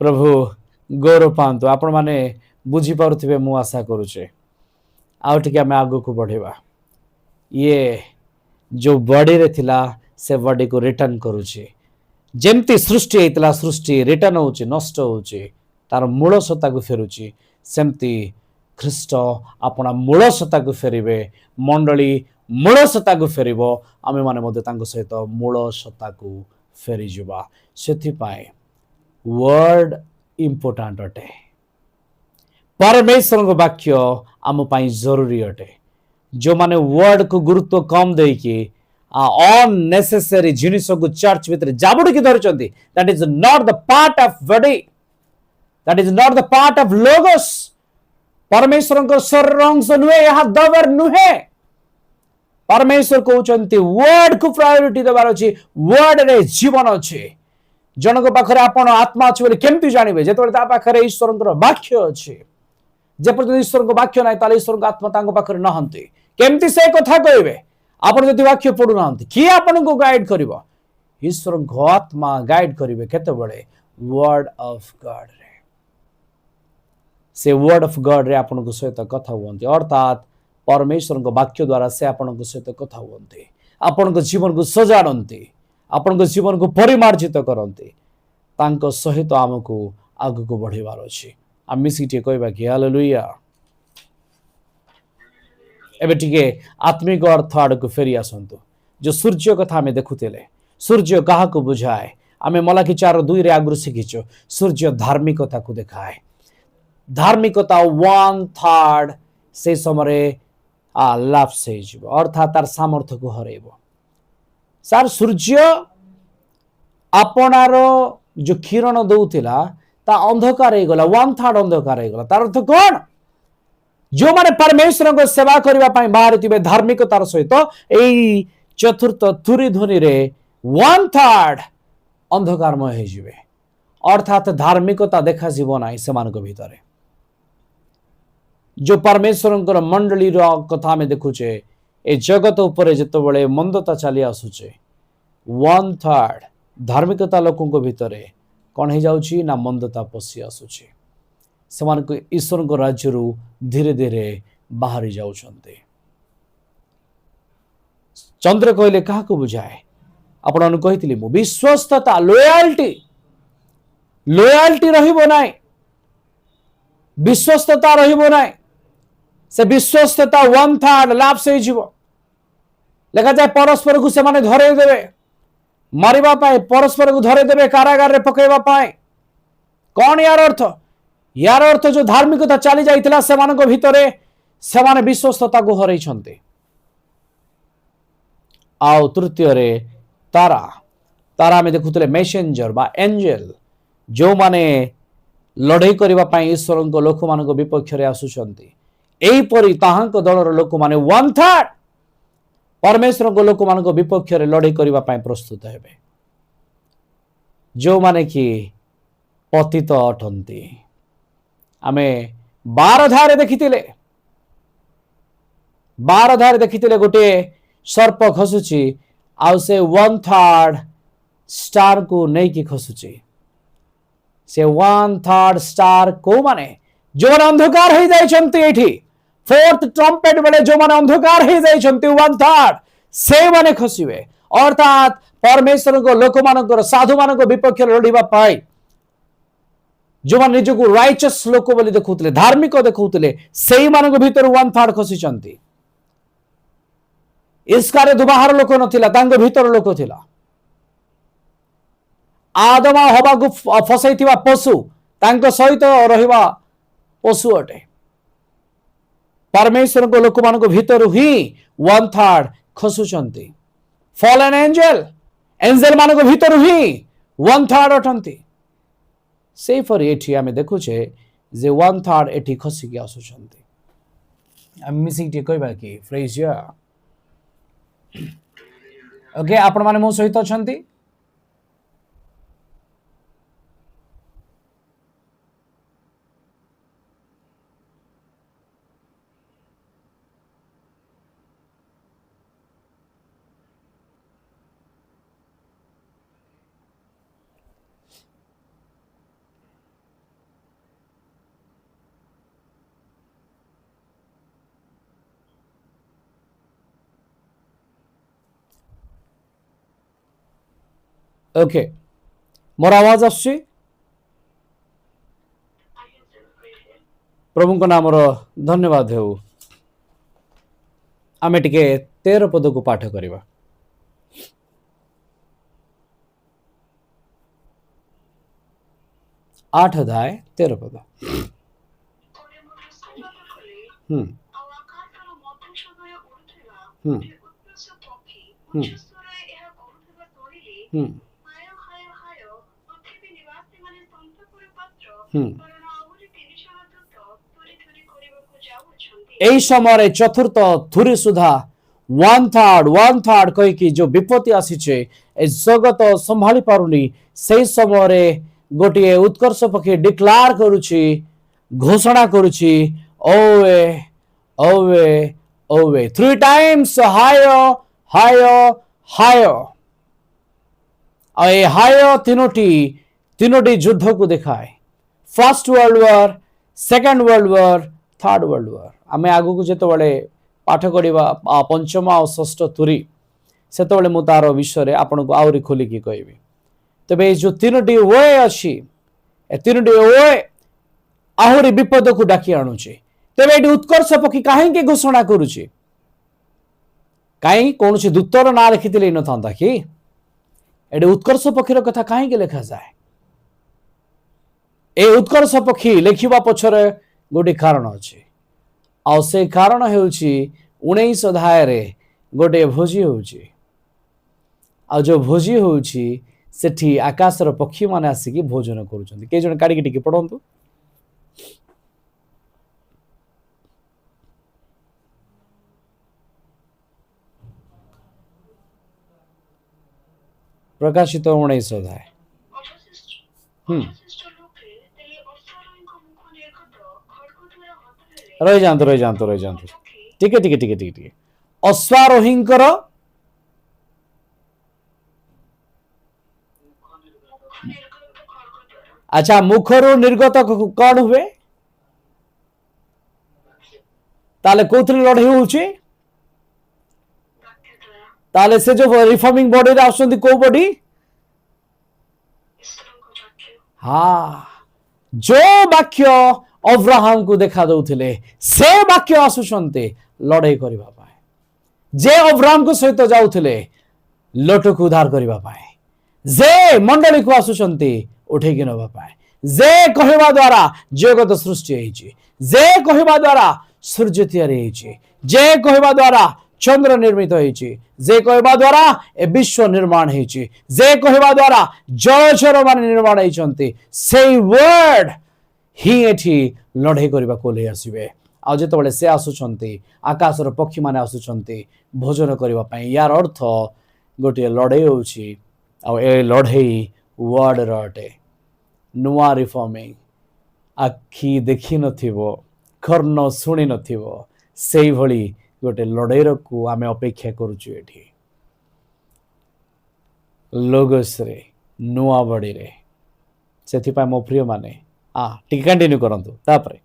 ପ୍ରଭୁ ଗୌରବ ପାଆନ୍ତୁ। ଆପଣମାନେ ବୁଝିପାରୁଥିବେ ମୁଁ ଆଶା କରୁଛେ। ଆଉ ଟିକେ ଆମେ ଆଗକୁ ବଢିବା। ଇଏ ଯୋଉ ବଡିରେ ଥିଲା, ସେ ବଡିକୁ ରିଟର୍ନ କରୁଛି। ଯେମିତି ସୃଷ୍ଟି ହେଇଥିଲା, ସୃଷ୍ଟି ରିଟର୍ନ ହଉଛି, ନଷ୍ଟ ହଉଛି, ତାର ମୂଳ ସତ୍ତାକୁ ଫେରୁଛି। ସେମିତି ଖ୍ରୀଷ୍ଟ ଆପଣା ମୂଳ ସତ୍ତାକୁ ଫେରିବେ, ମଣ୍ଡଳୀ ମୂଳ ସତ୍ତାକୁ ଫେରିବ, ଆମେମାନେ ମଧ୍ୟ ତାଙ୍କ ସହିତ ମୂଳ ସତ୍ତାକୁ ଫେରିଯିବା। ସେଥିପାଇଁ ୱାର୍ଡ ଇମ୍ପୋର୍ଟାଣ୍ଟ ଅଟେ। ପରମେଶ୍ୱରଙ୍କ ବାକ୍ୟ ଆମ ପାଇଁ ଜରୁରୀ ଅଟେ। ଯେଉଁମାନେ ୱାର୍ଡକୁ ଗୁରୁତ୍ୱ କମ୍ ଦେଇକି ଅନନେସେସାରୀ ଜିନିଷକୁ ଚର୍ଚ୍ଚ ଭିତରେ ଜାବୁଡ଼ିକି ଧରିଛନ୍ତି, that is not the part of body, that is not the part of logos। ପରମେଶ୍ୱରଙ୍କ ଶରୀର ଅଂଶ ନୁହେଁ, ଏହା ଦବାର ନୁହେଁ। ପରମେଶ୍ୱର କହୁଛନ୍ତି ୱାର୍ଡକୁ ପ୍ରାୟୋରିଟି ଦେବାର ଅଛି। ୱାର୍ଡରେ ଜୀବନ ଅଛି। ଜଣଙ୍କ ପାଖରେ ଆପଣ ଆତ୍ମା ଅଛି ବୋଲି କେମିତି ଜାଣିବେ? ଯେତେବେଳେ ତା ପାଖରେ ଈଶ୍ୱରଙ୍କର ବାକ୍ୟ ଅଛି। ଯେପର୍ଯ୍ୟନ୍ତ ଈଶ୍ୱରଙ୍କ ବାକ୍ୟ ନାହିଁ, ତାହେଲେ ଈଶ୍ୱରଙ୍କ ଆତ୍ମା ତାଙ୍କ ପାଖରେ ନାହାନ୍ତି। କେମିତି ସେ କଥା କହିବେ? ଆପଣ ଯଦି ବାକ୍ୟ ପଢୁନାହାନ୍ତି, କିଏ ଆପଣଙ୍କୁ ଗାଇଡ କରିବ? ଈଶ୍ୱରଙ୍କ ଆତ୍ମା ଗାଇଡ କରିବେ। କେତେବେଳେ? ୱାର୍ଡ ଅଫ ଗଡରେ। ସେ ୱାର୍ଡ ଅଫ ଗଡରେ ଆପଣଙ୍କ ସହିତ କଥା ହୁଅନ୍ତି, ଅର୍ଥାତ୍ ପରମେଶ୍ୱରଙ୍କ ବାକ୍ୟ ଦ୍ୱାରା ସେ ଆପଣଙ୍କ ସହିତ କଥା ହୁଅନ୍ତି, ଆପଣଙ୍କ ଜୀବନକୁ ସଜାଡ଼ନ୍ତି, ଆପଣଙ୍କ ଜୀବନକୁ ପରିମାର୍ଜିତ କରନ୍ତି। ତାଙ୍କ ସହିତ ଆମକୁ ଆଗକୁ ବଢିବାର ଅଛି। ଆମେ ମିଶିକି ଟିକେ କହିବା କି ହାଲେଲୁୟା। ଏବେ ଟିକେ ଆତ୍ମିକ ଅର୍ଥ ଆଡକୁ ଫେରି ଆସନ୍ତୁ। ଯୋଉ ସୂର୍ଯ୍ୟ କଥା ଆମେ ଦେଖୁଥିଲେ, ସୂର୍ଯ୍ୟ କାହାକୁ ବୁଝାଏ? ଆମେ ମଲାକି 4:2 ଆଗରୁ ଶିଖିଛୁ, ସୂର୍ଯ୍ୟ ଧାର୍ମିକତାକୁ ଦେଖାଏ। ଧାର୍ମିକତା 1/3 ସେ ସମୟରେ ଲାପ୍ସ ହେଇଯିବ, ଅର୍ଥାତ୍ ତାର ସାମର୍ଥ୍ୟକୁ ହରେଇବ। ସାର୍ ସୂର୍ଯ୍ୟ ଆପଣାର ଯୋଉ କିରଣ ଦଉଥିଲା, ତା ଅନ୍ଧକାର ହେଇଗଲା, 1/3 ଅନ୍ଧକାର ହେଇଗଲା। ତାର ଅର୍ଥ କଣ? ଯେଉଁମାନେ ପରମେଶ୍ୱରଙ୍କ ସେବା କରିବା ପାଇଁ ବାହାରିଥିବେ ଧାର୍ମିକତାର ସହିତ, ଏଇ ଚତୁର୍ଥ ତୁରି ଧ୍ୱନିରେ 1/3 ଅନ୍ଧକାରମୟ ହେଇଯିବେ, ଅର୍ଥାତ୍ ଧାର୍ମିକତା ଦେଖାଯିବ ନାହିଁ ସେମାନଙ୍କ ଭିତରେ। ଯୋଉ ପରମେଶ୍ୱରଙ୍କର ମଣ୍ଡଳୀର କଥା ଆମେ ଦେଖୁଛେ, ଏ ଜଗତ ଉପରେ ଯେତେବେଳେ ମନ୍ଦତା ଚାଲି ଆସୁଛେ, 1/3 ଧାର୍ମିକତା ଲୋକଙ୍କ ଭିତରେ କଣ ହେଇଯାଉଛି ନା ମନ୍ଦତା ପଶି ଆସୁଛି। ସେମାନଙ୍କୁ ଈଶ୍ୱରଙ୍କ ରାଜ୍ୟରୁ ଧୀରେ ଧୀରେ ବାହାରି ଯାଉଛନ୍ତି। ଚନ୍ଦ୍ର କହିଲେ କାହାକୁ ବୁଝାଏ? ଆପଣମାନଙ୍କୁ କହିଥିଲି ମୁଁ, ବିଶ୍ୱସ୍ତତା, ଲୟାଲ୍ଟି ରହିବ ନାହିଁ, ବିଶ୍ୱସ୍ତତା ରହିବ ନାହିଁ। ସେ ବିଶ୍ୱସ୍ତତା 1/3 ଲାପ୍ସ ହେଇଯିବ। ଲେଖାଯାଏ ପରସ୍ପରକୁ ସେମାନେ ଧରେଇ ଦେବେ, ମାରିବା ପାଇଁ ପରସ୍ପରକୁ ଧରେଇ ଦେବେ, କାରାଗାରରେ ପକେଇବା ପାଇଁ। କଣ ୟାର ଅର୍ଥ? ୟାର ଅର୍ଥ ଯୋଉ ଧାର୍ମିକତା ଚାଲି ଯାଇଥିଲା ସେମାନଙ୍କ ଭିତରେ, ସେମାନେ ବିଶ୍ୱସ୍ତତାକୁ ହରେଇଛନ୍ତି। ଆଉ ତୃତୀୟରେ ତାରା, तारा आमे देखुतले मेसेंजर बा एंजेल जो माने लड़ाई करबा पई ईश्वर को लोक मान को विपक्ष रे आसुचंती एई परी ताहांक दलर लोक माने 1/3 परमेश्वर को लोक मान को विपक्ष रे लड़ाई करबा पई प्रस्तुत हेबे जो माने कि पतित अटंती आमे 12 धारे देखितिले 12 धारे देखितिले गोटे सर्प खसुची आउ से 1/3 स्टार को नहीं कि खसुची से 1/3 स्टार को माने जो माने अंधकार हो जाइछंती एठी फोर्थ ट्रम्पेट बेले जो माने अंधकार हो जाइछंती 1/3 से माने खसिबे अर्थात परमेश्वर को लोक मानकर साधु मान को विपक्ष लड़िबा पाई जो मान निज को राइचस लोक बोली देखुतले धार्मिक देखुतले सेही मान भीतर 1/3 खसिचंती इसकारे दुबाहर लोक नथिला तांको भीतर लोक थिला आदम हवा को फसैथिबा पशु तांको सहित रहिबा पशु अटे परमेश्वर को लोक मान भीतर ही 1/3 खसुचंती फॉलन एंजल एंजल मान भीतर ही 1/3 अटंती से फरी एठी आमे देखुछे जे 1/3 एठी खसिकी आसुचंती आम मिसिंग टी कहबा कि फ्रेज या ओके आपण माने मो सहित अछंती ओके मोर आवाज आसुची प्रभु को नाम धन्यवाद हो आमे टिके 13 पद को पाठ करिबा 8 अध्याय 13 पद এই সময় চতুর্থ থুরি সুধা 1/3 কইকি जो विपत्ति आसीचे ए जगत संभाली पारुनी सेई समय गोटे उत्कर्ष पक्षी डिक्लेयर करूची घोषणा करूची ओवे ओवे ओवे 3 टाइम्स हायो हायो हायो ए हायो तीनोटी युद्ध को दिखाए first world war second world war third world war आमे आगु को जेतो बळे पाठ करिबा पंचम और षष्ठ तुरी सेतो बळे मु तार विषय रे आपन को आउरी खोली की कहबी तबे जो तीनोटी ओए अछि ए तीनोटी ओए आहुरी विपद को डाकी आनुची तबे एटी उत्कर्ष पक्षी काहे के घोषणा करूची काहे कोनसी दूतर ना लिखितिले न थांदा कि एटी उत्कर्ष पक्षीर कथा काहे के लिखा जाए ए उत्कर्ष पक्षी लिखिबा पछरे गोटे कारण अछि आ से कारण हेउछि 19 अध्याय रे गोटे भोजी होउछि आ जो भोजी होउछि सेठी आकाशर पक्षी माने आसिकी भोजन करूछन्ति के जण काडी टिके पढंतु प्रकाशित 19 अध्याय रही जानतु टिके अश्वारोहींकर अच्छा मुखरु निर्गत कौन हुए ताले कोथरे लड़ाई होउची ताले से जो रिफॉर्मिंग बॉडी रे आसुंदी को बॉडी हाँ जो वाक्य अब्राहम को देखा दउथिले से वाक्य आसुचंते लड़ाई करबा पाए जे अब्राहम को सहित जाउथिले लोट को उद्धार करबा पाए जे मंडली को आसुचंते उठे कि नबा पाए जे कहबा द्वारा जगत सृष्टि होइछि जे कहबा द्वारा सूर्य तैयारी होइछि जे कहबा द्वारा ଚନ୍ଦ୍ର ନିର୍ମିତ ହେଇଛି, ଯେ କହିବା ଦ୍ୱାରା ଏ ବିଶ୍ୱ ନିର୍ମାଣ ହେଇଛି, ଯେ କହିବା ଦ୍ୱାରା ଜଳଚର ମାନେ ନିର୍ମାଣ ହେଇଛନ୍ତି, ସେଇ ୱାର୍ଡ ହିଁ ଏଠି ଲଢ଼େଇ କରିବାକୁ ଓହ୍ଲେଇ ଆସିବେ। ଆଉ ଯେତେବେଳେ ସେ ଆସୁଛନ୍ତି, ଆକାଶର ପକ୍ଷୀମାନେ ଆସୁଛନ୍ତି ଭୋଜନ କରିବା ପାଇଁ, ୟାର ଅର୍ଥ ଗୋଟିଏ ଲଢ଼େଇ ହେଉଛି। ଆଉ ଏ ଲଢ଼େଇ ୱାର୍ଡର ଅଟେ। ନୂଆ ରିଫର୍ମିଂ, ଆଖି ଦେଖିନଥିବ, କର୍ଣ୍ଣ ଶୁଣି ନଥିବ, ସେଇଭଳି ଗୋଟେ ଲଢ଼େଇରକୁ ଆମେ ଅପେକ୍ଷା କରୁଛୁ ଏଠି ଲୋଗୋସରେ, ନୂଆ ବଡ଼ିରେ। ସେଥିପାଇଁ ମୋ ପ୍ରିୟମାନେ ଟିକେ କଣ୍ଟିନ୍ୟୁ କରନ୍ତୁ। ତାପରେ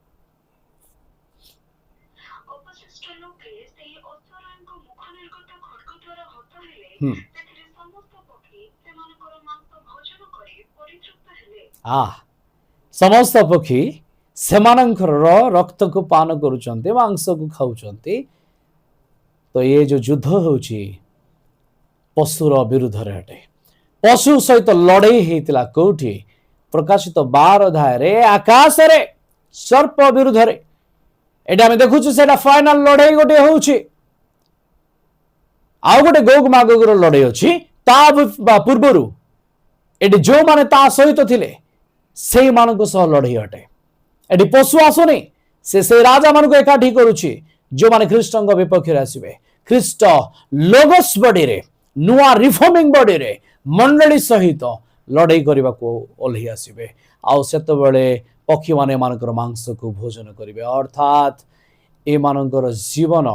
ଅବଶିଷ୍ଟ ଲୋକେ ସେହି ଅଶ୍ୱରାଙ୍କ ମୁଖ ନିର୍ଗତ ଖଡ୍ଗ ଦ୍ୱାରା ହତ ହେଲେ, ହୁଁ ସେଥିରେ ସମସ୍ତ ପକ୍ଷୀ ସେମାନଙ୍କର ମାଂସ ଭୋଜନ କରି ପରିତୃପ୍ତ ହେଲେ। ସମସ୍ତ ପକ୍ଷୀ ସେମାନଙ୍କର ରକ୍ତକୁ ପାନ କରୁଛନ୍ତି, ମାଂସକୁ ଖାଉଛନ୍ତି। ତ ଏ ଯୋଉ ଯୁଦ୍ଧ ହେଉଛି ପଶୁର ବିରୁଦ୍ଧରେ ଅଟେ। ପଶୁ ସହିତ ଲଢ଼େଇ ହେଇଥିଲା କୋଉଠି? ପ୍ରକାଶିତ 12 ଅଧ୍ୟାୟରେ ଆକାଶରେ ସର୍ପ ବିରୁଦ୍ଧରେ। ଏଟା ଆମେ ଦେଖୁଛୁ, ସେଟା ଫାଇନାଲ ଲଢ଼େଇ ଗୋଟେ ହେଉଛି। ଆଉ ଗୋଟେ ଗୋଗ ମାଗୋଗର ଲଢ଼େଇ ଅଛି ତା ପୂର୍ବରୁ। ଏଠି ଯୋଉମାନେ ତା ସହିତ ଥିଲେ ସେଇମାନଙ୍କ ସହ ଲଢ଼େଇ ଅଟେ। ଏଠି ପଶୁ ଆସୁନି, ସେ ରାଜା ମାନଙ୍କୁ ଏକାଠି କରୁଛି ଯୋଉମାନେ ଖ୍ରୀଷ୍ଟଙ୍କ ବିପକ୍ଷରେ ଆସିବେ। ଖ୍ରୀଷ୍ଟ ଲୋଗୋସ୍ ବଡିରେ, ନୂଆ ରିଫର୍ମିଂ ବଡିରେ ମଣ୍ଡଳୀ ସହିତ ଲଢ଼େଇ କରିବାକୁ ଓହ୍ଲେଇ ଆସିବେ। ଆଉ ସେତେବେଳେ ପକ୍ଷୀମାନେ ଏମାନଙ୍କର ମାଂସକୁ ଭୋଜନ କରିବେ, ଅର୍ଥାତ୍ ଏମାନଙ୍କର ଜୀବନ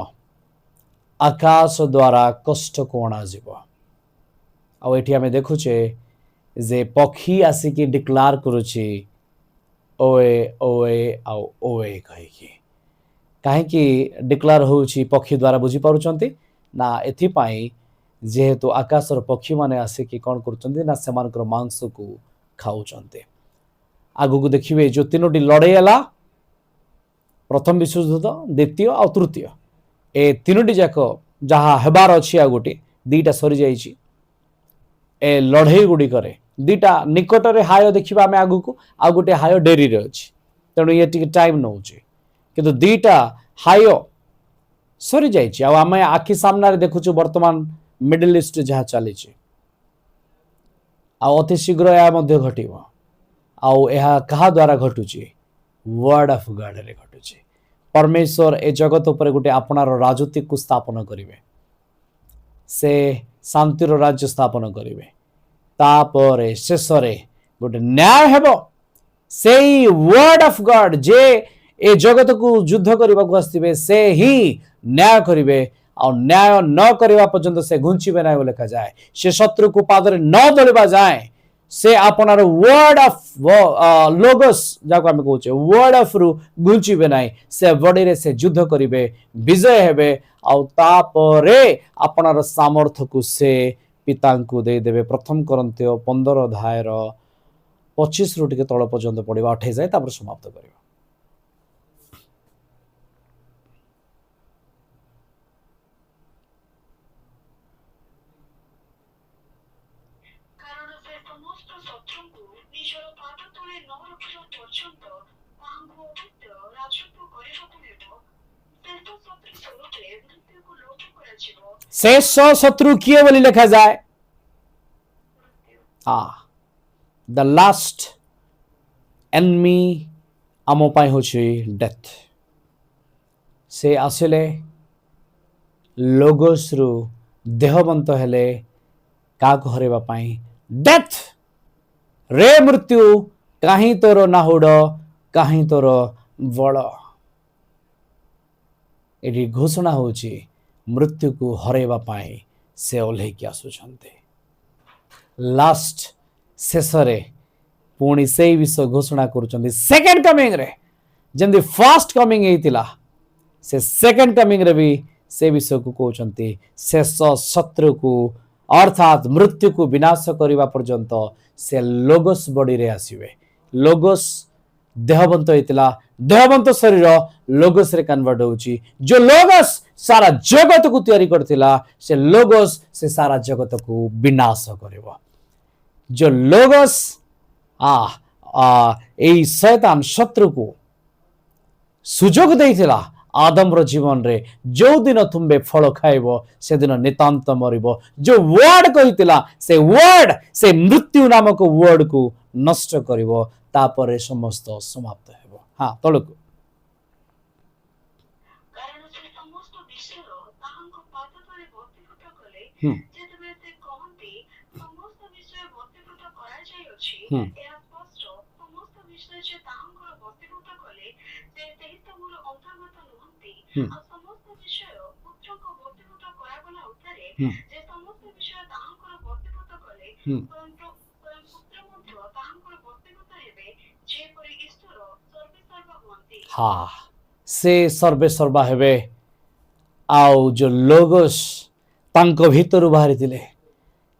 ଆକାଶ ଦ୍ୱାରା କଷ୍ଟକୁ ଅଣାଯିବ। ଆଉ ଏଠି ଆମେ ଦେଖୁଛେ ଯେ ପକ୍ଷୀ ଆସିକି ଡିକ୍ଲାର କରୁଛି ଓଏ ଓଏ ଆଉ ଓଏ କହିକି। କାହିଁକି ଡିକ୍ଲାର ହେଉଛି ପକ୍ଷୀ ଦ୍ୱାରା ବୁଝିପାରୁଛନ୍ତି ନା? ଏଥିପାଇଁ ଯେହେତୁ ଆକାଶର ପକ୍ଷୀମାନେ ଆସିକି କ'ଣ କରୁଛନ୍ତି ନା ସେମାନଙ୍କର ମାଂସକୁ ଖାଉଛନ୍ତି। ଆଗକୁ ଦେଖିବେ ଯୋଉ 3ଟି ଲଢ଼େଇ ହେଲା, ପ୍ରଥମ ବିଶ୍ୱଯୁଦ୍ଧ, ଦ୍ୱିତୀୟ ଆଉ ତୃତୀୟ, ଏ 3ଟି ଯାକ ଯାହା ହେବାର ଅଛି, ଆଉ ଗୋଟେ 2ଟା ସରିଯାଇଛି। ଏ ଲଢ଼େଇ ଗୁଡ଼ିକରେ 2ଟା ନିକଟରେ ହାୟ ଦେଖିବା ଆମେ ଆଗକୁ, ଆଉ ଗୋଟେ ହାୟ ଡେରିରେ ଅଛି, ତେଣୁ ଇଏ ଟିକେ ଟାଇମ୍ ନେଉଛି। କିନ୍ତୁ 2ଟା ହାୟ ସରିଯାଇଛି। ଆଉ ଆମେ ଆଖି ସାମ୍ନାରେ ଦେଖୁଛୁ ବର୍ତ୍ତମାନ ମିଡିଲ ଇଷ୍ଟ ଯାହା ଚାଲିଛି, ଆଉ ଅତି ଶୀଘ୍ର ଏହା ମଧ୍ୟ ଘଟିବ। ଆଉ ଏହା କାହା ଦ୍ୱାରା ଘଟୁଛି? ୱାର୍ଡ ଅଫ ଗଡରେ ଘଟୁଛି। ପରମେଶ୍ୱର ଏ ଜଗତ ଉପରେ ଗୋଟେ ଆପଣାର ରାଜତ୍ୱକୁ ସ୍ଥାପନ କରିବେ। ସେ ଶାନ୍ତିର ରାଜ୍ୟ ସ୍ଥାପନ କରିବେ। ତାପରେ ଶେଷରେ ଗୋଟେ ନ୍ୟାୟ ହେବ। ସେଇ ୱାର୍ଡ ଅଫ ଗଡ ଯେ ଏ ଜଗତକୁ ଯୁଦ୍ଧ କରିବାକୁ ଆସିଥିବେ, ସେ ହିଁ ନ୍ୟାୟ କରିବେ। ଆଉ ନ୍ୟାୟ ନ କରିବା ପର୍ଯ୍ୟନ୍ତ ସେ ଘୁଞ୍ଚିବେ ନାହିଁ ବୋଲି ଲେଖାଯାଏ। ସେ ଶତ୍ରୁକୁ ପାଦରେ ନ ଧରିବା ଯାଏ ସେ ଆପଣାର ୱାର୍ଡ ଅଫ ଲୋଗୋସ୍ ଯାହାକୁ ଆମେ କହୁଛେ ୱାର୍ଡ ଅଫ ରୁ ଘୁଞ୍ଚିବେ ନାହିଁ। ସେ ବଡିରେ ସେ ଯୁଦ୍ଧ କରିବେ, ବିଜୟ ହେବେ। ଆଉ ତାପରେ ଆପଣାର ସାମର୍ଥ୍ୟକୁ ସେ ପିତାଙ୍କୁ ଦେଇଦେବେ। ପ୍ରଥମ କରନ୍ଥୀୟ 15 ଅଧ୍ୟାୟର 25 ରୁ ଟିକେ ତଳ ପର୍ଯ୍ୟନ୍ତ ପଢିବା, 28 ଯାଏ, ତାପରେ ସମାପ୍ତ କରିବା। କାରଣ ସେ ସମସ୍ତ ଶତ୍ରୁଙ୍କୁ ନିଜର ପାଦ ତଳେ ନ ରଖିବା ପର୍ଯ୍ୟନ୍ତ ତାହାଙ୍କୁ ଅବଶ୍ୟ ରାଜତ୍ୱ କରିବାକୁ ହେବ। ଶେଷ ଶତ୍ରୁ ସ୍ୱରୂପେ ମୃତ୍ୟୁକୁ ଲୋପ କରାଯିବ। ଶେଷ ଶତ୍ରୁ କିଏ ବୋଲି ଲେଖାଯାଏ? ଦ ଲାଷ୍ଟ ଏନିମି ଆମ ପାଇଁ ହେଉଛି ଡେଥ୍। ସେ ଆସିଲେ, ଲୋଗୋସରୁ ଦେହବନ୍ତ ହେଲେ, କାହାକୁ ହରାଇବା ପାଇଁ? ଡେଥ୍। ରେ ମୃତ୍ୟୁ, କାହିଁ ତୋର ନାହୁଡ଼, କାହିଁ ତୋର ବଳ। ଏଠି ଘୋଷଣା ହେଉଛି ମୃତ୍ୟୁକୁ ହରାଇବା ପାଇଁ ସେ ଓହ୍ଲେଇକି ଆସୁଛନ୍ତି। ଲାଷ୍ଟ ଶେଷରେ ପୁଣି ସେଇ ବିଷୟ ଘୋଷଣା କରୁଛନ୍ତି ସେକେଣ୍ଡ କମିଂରେ। ଯେମିତି ଫାର୍ଷ୍ଟ କମିଂ ହେଇଥିଲା, ସେ ସେକେଣ୍ଡ କମିଂରେ ବି ସେ ବିଷୟକୁ କହୁଛନ୍ତି। ଶେଷ ଶତ୍ରୁକୁ ଅର୍ଥାତ୍ ମୃତ୍ୟୁକୁ ବିନାଶ କରିବା ପର୍ଯ୍ୟନ୍ତ ସେ ଲୋଗୋସ୍ ବଡିରେ ଆସିବେ। ଲୋଗୋସ୍ ଦେହବନ୍ତ ହେଇଥିଲା, ଦେହବନ୍ତ ଶରୀର ଲୋଗୋସରେ କନଭର୍ଟ ହେଉଛି। ଯୋଉ ଲୋଗୋସ୍ ସାରା ଜଗତକୁ ତିଆରି କରିଥିଲା, ସେ ଲୋଗୋସ୍ ସେ ସାରା ଜଗତକୁ ବିନାଶ କରିବ। ଯୋଉ ଲୋଗୋସ୍ ଏଇ ଶୈତାନ ଶତ୍ରୁକୁ ସୁଯୋଗ ଦେଇଥିଲା आदम रो जीवन रे जो दिन तुम्बे फल खाइब से दिन नितांत मरिब जो वर्ड कहितिला से वर्ड से मृत्यु नामक वर्ड को नष्ट करिब तापरे समस्त समाप्त हेबो। हां तळकु କାରଣ ସେ ସମସ୍ତ ବିଷୟ ତାହାଙ୍କ ପାଦ ତଳେ ଭର୍ତ୍ତିଭୂତ କଲେ। ହୁଁ ଯେତେବେଳେ ସେ କହନ୍ତି ସମସ୍ତ ବିଷୟ ଭର୍ତ୍ତିଭୂତ କରାଯାଇଅଛି, ହୁଁ ଏହା ସ୍ପଷ୍ଟ ସମସ୍ତ ବିଷୟ ଯେ ତାହାଙ୍କର ଭର୍ତ୍ତିଭୂତ କଲେ ସେ ସେହି ସବୁର ଅନ୍ତର୍ଗତ ନୁହନ୍ତି। ହୁଁ ଆଉ ସମସ୍ତ ବିଷୟ ପୁତ୍ରଙ୍କ ଭର୍ତ୍ତିଭୂତ କରାଗଲା ଉତ୍ତାରେ ହୁଁ ଯେ ସମସ୍ତ ବିଷୟ ତାହାଙ୍କର ଭର୍ତ୍ତିଭୂତ କଲେ ହୁଁ ସ୍ୱୟଂ ପୁତ୍ର ମଧ୍ୟ ତାହାଙ୍କର ଭର୍ତ୍ତିଭୂତ ହେବେ ଯେପରି ଈଶ୍ୱର ସର୍ବେସର୍ବା ହୁଅନ୍ତି। हाँ से सर्वे सर्वा हेबे आउ जो लोगोस तांको भीतर बाहरी थिले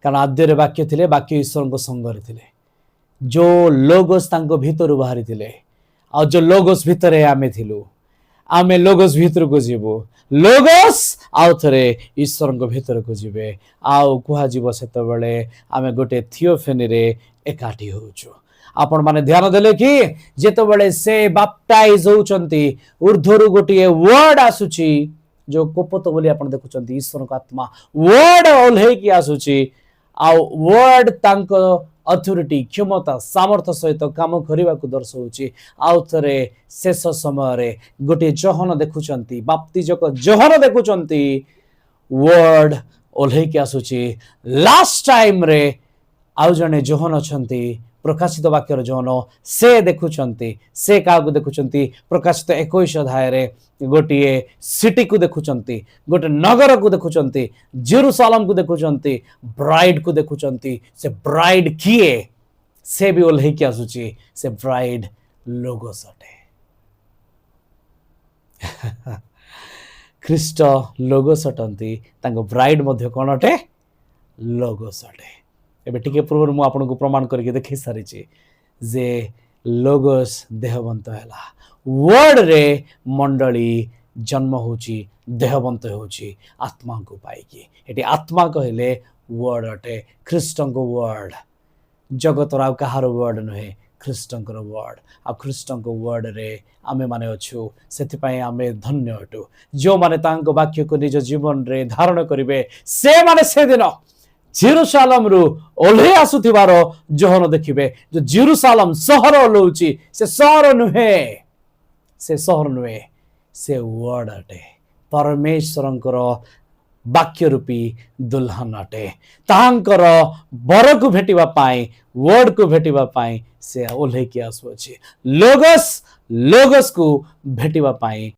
कारण आद्य वाक्य थिले वाक्य ईश्वर संगरे थिले जो लोगोस तांको भीतर बाहरी थिले आ जो लोगोस भितरे आमे थिलु आमे लोगोस भीतर को जीवु लोगोस आउ थरे ईश्वर भीतर को जीवे आउ कुहा जीव सेते बेले आमे गोटे थियोफेनी रे एकाठी होउछु। आपण माने ध्यान देले कि जेतेबेले से बाप्टाइज होउचंती ऊर्ध्वरु गोटे वर्ड आसुची जो कोपत बोली आपण देखुचंती ईश्वर को आत्मा वर्ड ओल्हे की आसुची आ वर्ड तांको अथॉरिटी क्षमता सामर्थ्य सहित काम करने को दर्शाऊची। आउ थरे शेष समय रे गोटे जहन देखुचंती बाप्तिजक जहन देखुचंती वर्ड ओल्हे की आसुची। लास्ट टाइम रे आउ जने जहन अछंती प्रकाशित वाक्यर जहन से देखुचंती से का देखुचंती प्रकाशित 21 अध्याय रे गोटे सिटी को देखुचंती गोटे नगर को देखुचंती जेरूशलेम को देखुचंती ब्राइड को देखुचंती से ब्राइड किए से भी ओल्हे की आसुची से ब्राइड लोगोस अटे ख्रीष्ट लोगोस अटंती तांको ब्राइड मध्य कोन अटे लोगोस अटे। एबे टिके पूर्व मु आपन को प्रमाण करके देखि सारी जे लोगोस देहवंत हैला वर्ड रे मंडली जन्म होची देहवंत होची आत्मा को पाइकी एटी आत्मा कहले वर्ड अटे ख्रीष्टंको वर्ड जगतर आ कहार वर्ड नहे ख्रीष्टंकर वर्ड आ ख्रीष्टंको वर्ड रे आमे माने अछु सेति पई आमे धन्य अटु जो माने तांको वाक्य को निज जीवन रे धारण करिवे से माने से दिन जेरूशलेम रु ओल्हे आसुथिबार जहन देखिबे जो जेरूशलेम सहर ओल्हौची से सहर नुहे से वर्ड अटे परमेश्वरंकर वाक्य रूपी दुल्हन अटे तांकर बर को भेटिबा पाई वर्ड को भेटिबा पाई से ओल्हे की आसुअछि लोगस को भेटिबा पाई